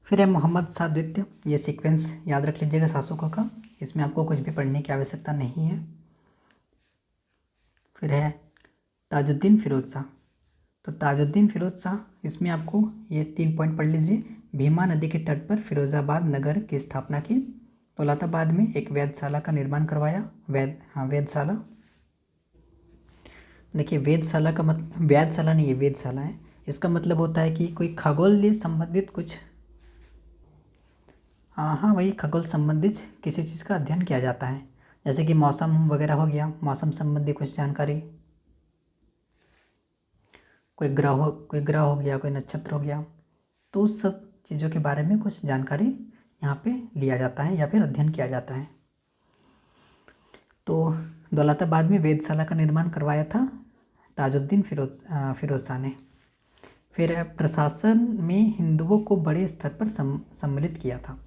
S1: फिर है मोहम्मद शाह द्वितीय। ये सीक्वेंस याद रख लीजिएगा शासकों का, इसमें आपको कुछ भी पढ़ने की आवश्यकता नहीं है। फिर है ताजुद्दीन फिरोज शाह। तो ताजुद्दीन फिरोज शाह, इसमें आपको ये 3 पॉइंट पढ़ लीजिए। भीमा नदी के तट पर फिरोजाबाद नगर की स्थापना की। दौलताबाद में एक वेधशाला का निर्माण करवाया। वेधशाला, देखिए वेधशाला का मतलब, वेधशाला नहीं, ये वेधशाला है। इसका मतलब होता है कि कोई खगोल से संबंधित कुछ, हाँ वही खगोल संबंधित किसी चीज़ का अध्ययन किया जाता है, जैसे कि मौसम वगैरह हो गया, मौसम संबंधी कुछ जानकारी, कोई ग्रह हो गया, कोई नक्षत्र हो गया, तो उस सब चीज़ों के बारे में कुछ जानकारी यहाँ पे लिया जाता है या फिर अध्ययन किया जाता है। तो दौलताबाद में वेधशाला का निर्माण करवाया था ताजुद्दीन फिरोज शाह ने। फिर प्रशासन में हिंदुओं को बड़े स्तर पर सम्मिलित किया था।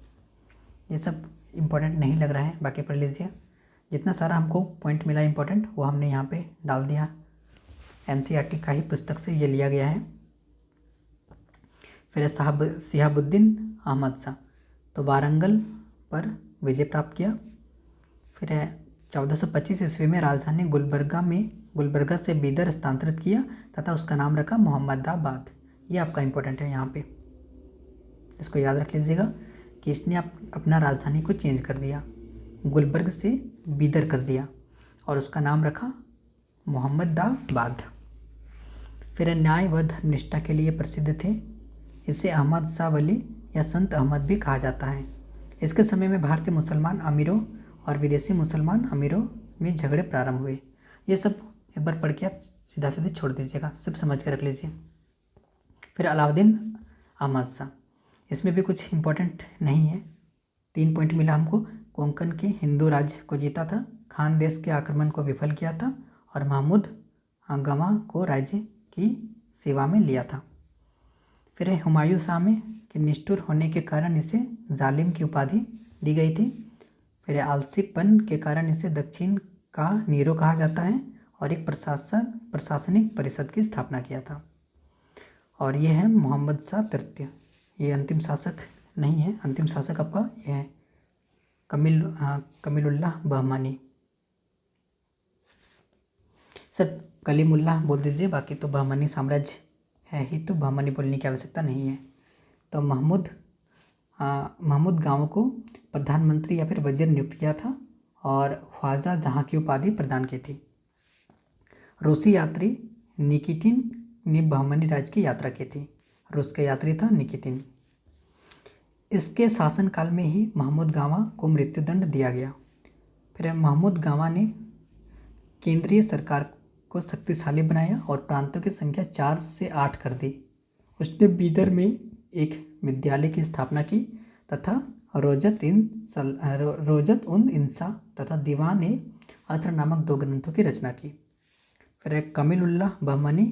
S1: ये सब इम्पोर्टेंट नहीं लग रहा है, बाकी पढ़ लीजिए। जितना सारा हमको पॉइंट मिला इम्पोर्टेंट, वो हमने यहाँ पे डाल दिया। NCERT का ही पुस्तक से ये लिया गया है। फिर सिहाबुद्दीन अहमद शाह, तो वारंगल पर विजय प्राप्त किया। फिर 1425 ईस्वी में राजधानी गुलबर्गा से बीदर स्थानांतरित किया तथा उसका नाम रखा मोहम्मदाबाद। ये आपका इम्पोर्टेंट है यहाँ पे, इसको याद रख लीजिएगा कि इसने अपना राजधानी को चेंज कर दिया, गुलबर्ग से बीदर कर दिया, और उसका नाम रखा मोहम्मदाबाद। फिर न्याय व धर्मनिष्ठा के लिए प्रसिद्ध थे। इसे अहमद शाह वली या संत अहमद भी कहा जाता है। इसके समय में भारतीय मुसलमान अमीरों और विदेशी मुसलमान अमीरों में झगड़े प्रारंभ हुए। ये सब एक बार पढ़ के आप सीधा सीधे छोड़ दीजिएगा, सब समझ के रख लीजिए। फिर अलाउद्दीन अहमद शाह, इसमें भी कुछ इम्पोर्टेंट नहीं है। 3 पॉइंट मिला हमको। कोंकण के हिंदू राज्य को जीता था, खान देश के आक्रमण को विफल किया था, और महमूद गवा को राज्य की सेवा में लिया था। फिर हुमायूं शाह में कि निष्ठुर होने के कारण इसे जालिम की उपाधि दी गई थी। फिर आलसीपन के कारण इसे दक्षिण का नीरो कहा जाता है, और एक प्रशासनिक परिषद की स्थापना किया था। और ये है मोहम्मद शाह तृतीय। ये अंतिम शासक नहीं है, अंतिम शासक आपका ये है कमीलुल्लाह बहमानी। सर कलीमुल्लाह बोल दीजिए, बाकी तो बहमानी साम्राज्य है ही, तो बहमानी बोलने की आवश्यकता नहीं है। तो महमूद गांव को प्रधानमंत्री या फिर वजीर नियुक्त किया था, और ख्वाजा जहां की उपाधि प्रदान की थी। रूसी यात्री निकिटिन ने बहमनी राज्य की यात्रा की थी। रूस का यात्री था निकितिन। इसके शासनकाल में ही महमूद गावा को मृत्युदंड दिया गया। फिर महमूद गावा ने केंद्रीय सरकार को शक्तिशाली बनाया और प्रांतों की संख्या 4 से 8 कर दी। उसने बीदर में एक विद्यालय की स्थापना की तथा रोजत उन इंसा तथा दीवान ए असर नामक 2 ग्रंथों की रचना की। फिर एक कमीलुल्लाह बहमनी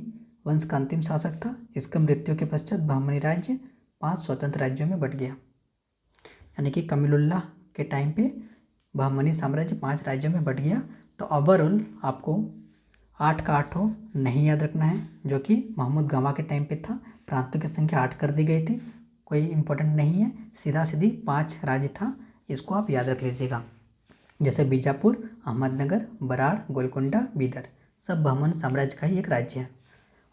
S1: वंश का अंतिम शासक था। इसकी मृत्यु के पश्चात बहमनी राज्य 5 स्वतंत्र राज्यों में बट गया। यानी कि कमीलुल्लाह के टाइम पे बहमनी साम्राज्य 5 राज्यों में बट गया। तो ओवरऑल आपको 8 का 8 नहीं याद रखना है, जो कि महमूद गावा के टाइम पे था। प्रांतों की संख्या 8 कर दी गई थी, कोई इंपॉर्टेंट नहीं है, सीधा सीधी 5 राज्य था, इसको आप याद रख लीजिएगा। जैसे बीजापुर, अहमदनगर, बरार, गोलकुंडा, बीदर, सब बहमन साम्राज्य का ही एक राज्य है।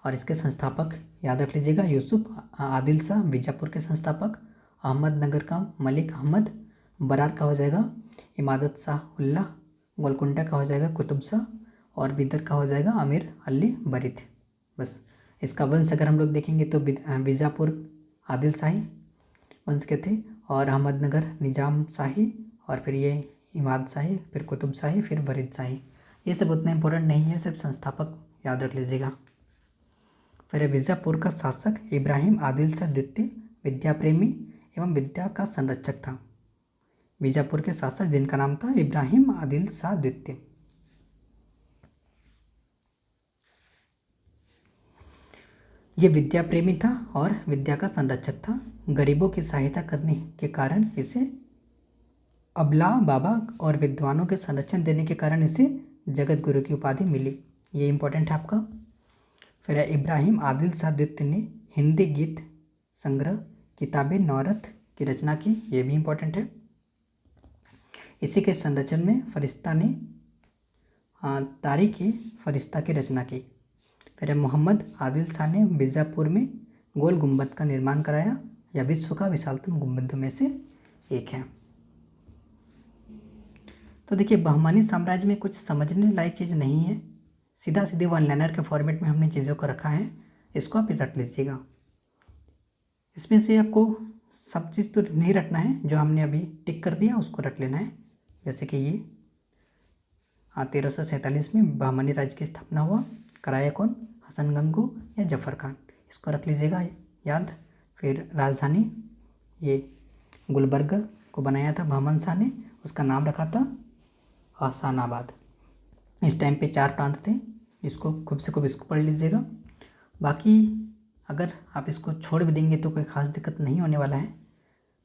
S1: और इसके संस्थापक याद रख लीजिएगा, यूसुफ आदिल शाह बीजापुर के संस्थापक, अहमदनगर का मलिक अहमद, बरार का हो जाएगा इमादत शाह उल्लाह, गोलकुंडा का हो जाएगा कुतुब शाह और बीदर का हो जाएगा अमीर अली बरीद। बस इसका वंश अगर हम लोग देखेंगे तो बीजापुर आदिल शाही वंश के थे और अहमदनगर निजाम शाही और फिर ये इमाद शाही, फिर कुतुब शाही, फिर बरीद शाही। ये सब उतना इम्पोर्टेंट नहीं है, सिर्फ संस्थापक याद रख लीजिएगा। फिर बीजापुर का शासक इब्राहिम आदिल शाह द्वितीय विद्या प्रेमी एवं विद्या का संरक्षक था। बीजापुर के शासक जिनका नाम था इब्राहिम आदिल शाह द्वितीय। ये विद्या प्रेमी था और विद्या का संरक्षक था। गरीबों की सहायता करने के कारण इसे अबला बाबा और विद्वानों के संरक्षण देने के कारण इसे जगत गुरु की उपाधि मिली। ये इंपॉर्टेंट है आपका। फिर इब्राहिम आदिल शाह द्वितीय ने हिंदी गीत संग्रह किताबें नौरत की रचना की, ये भी इम्पोर्टेंट है। इसी के संरक्षण में फरिश्ता ने तारीख फरिश्ता की रचना की। फिर मोहम्मद आदिल शाह ने बीजापुर में गोल गुंबद का निर्माण कराया। यह विश्व का विशालतम गुंबदों में से एक है। तो देखिए, बहमानी साम्राज्य में कुछ समझने लायक चीज़ नहीं है, सीधा सीधे वन लाइनर के फॉर्मेट में हमने चीज़ों को रखा है, इसको आप रख लीजिएगा। इसमें से आपको सब चीज़ तो नहीं रखना है, जो हमने अभी टिक कर दिया उसको रख लेना है। जैसे कि ये 1347 में बहमनी राज्य की स्थापना हुआ, कराया कौन, हसन गंगू या जफ़र खान, इसको रख लीजिएगा याद। फिर राजधानी ये गुलबर्ग को बनाया था बहमन शाह ने, उसका नाम रखा था हसानाबाद। इस टाइम पे 4 प्रांत थे, इसको खूब से खूब इसको पढ़ लीजिएगा। बाकी अगर आप इसको छोड़ भी देंगे तो कोई ख़ास दिक्कत नहीं होने वाला है।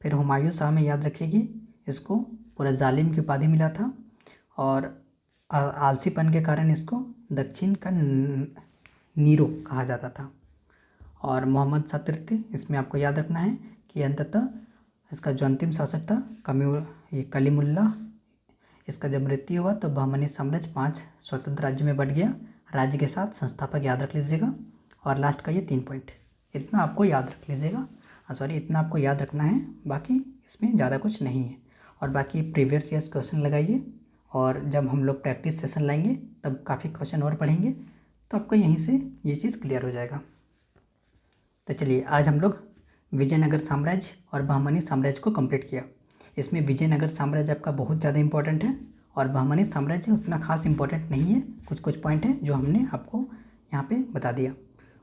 S1: फिर हुमायूं शाह में याद रखिएगी, इसको पूरा जालिम की उपाधि मिला था और आलसीपन के कारण इसको दक्षिण का नीरो कहा जाता था। और मोहम्मद शाह तृतीय, इसमें आपको याद रखना है कि अंततः इसका जो अंतिम शासक था कलीमुल्लाह, इसका जब मृत्यु हुआ तो बहमनी साम्राज्य 5 स्वतंत्र राज्यों में बट गया। राज्य के साथ संस्थापक याद रख लीजिएगा। और लास्ट का ये 3 पॉइंट, इतना आपको याद रख लीजिएगा। इतना आपको याद रखना है, बाकी इसमें ज़्यादा कुछ नहीं है। और बाकी प्रीवियस ईयर्स क्वेश्चन लगाइए, और जब हम लोग प्रैक्टिस सेशन लाएंगे तब काफ़ी क्वेश्चन और पढ़ेंगे, तो आपको यहीं से ये चीज़ क्लियर हो जाएगा। तो चलिए, आज हम लोग विजयनगर साम्राज्य और बहमनी साम्राज्य को कंप्लीट किया। इसमें विजयनगर साम्राज्य आपका बहुत ज़्यादा इंपॉर्टेंट है और बहमनी साम्राज्य उतना खास इंपॉर्टेंट नहीं है। कुछ पॉइंट हैं जो हमने आपको यहाँ पे बता दिया।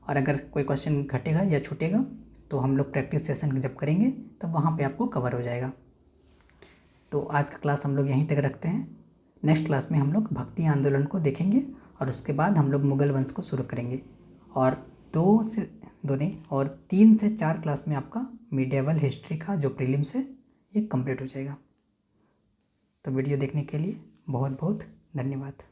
S1: और अगर कोई क्वेश्चन घटेगा या छूटेगा तो हम लोग प्रैक्टिस सेशन जब करेंगे तब वहाँ पे आपको कवर हो जाएगा। तो आज का क्लास हम लोग यहीं तक रखते हैं। नेक्स्ट क्लास में हम लोग भक्ति आंदोलन को देखेंगे और उसके बाद हम लोग मुगल वंश को शुरू करेंगे। और 3 से 4 क्लास में आपका मिडिएवल हिस्ट्री का जो प्रीलिम्स है ये कंप्लीट हो जाएगा। तो वीडियो देखने के लिए बहुत बहुत धन्यवाद।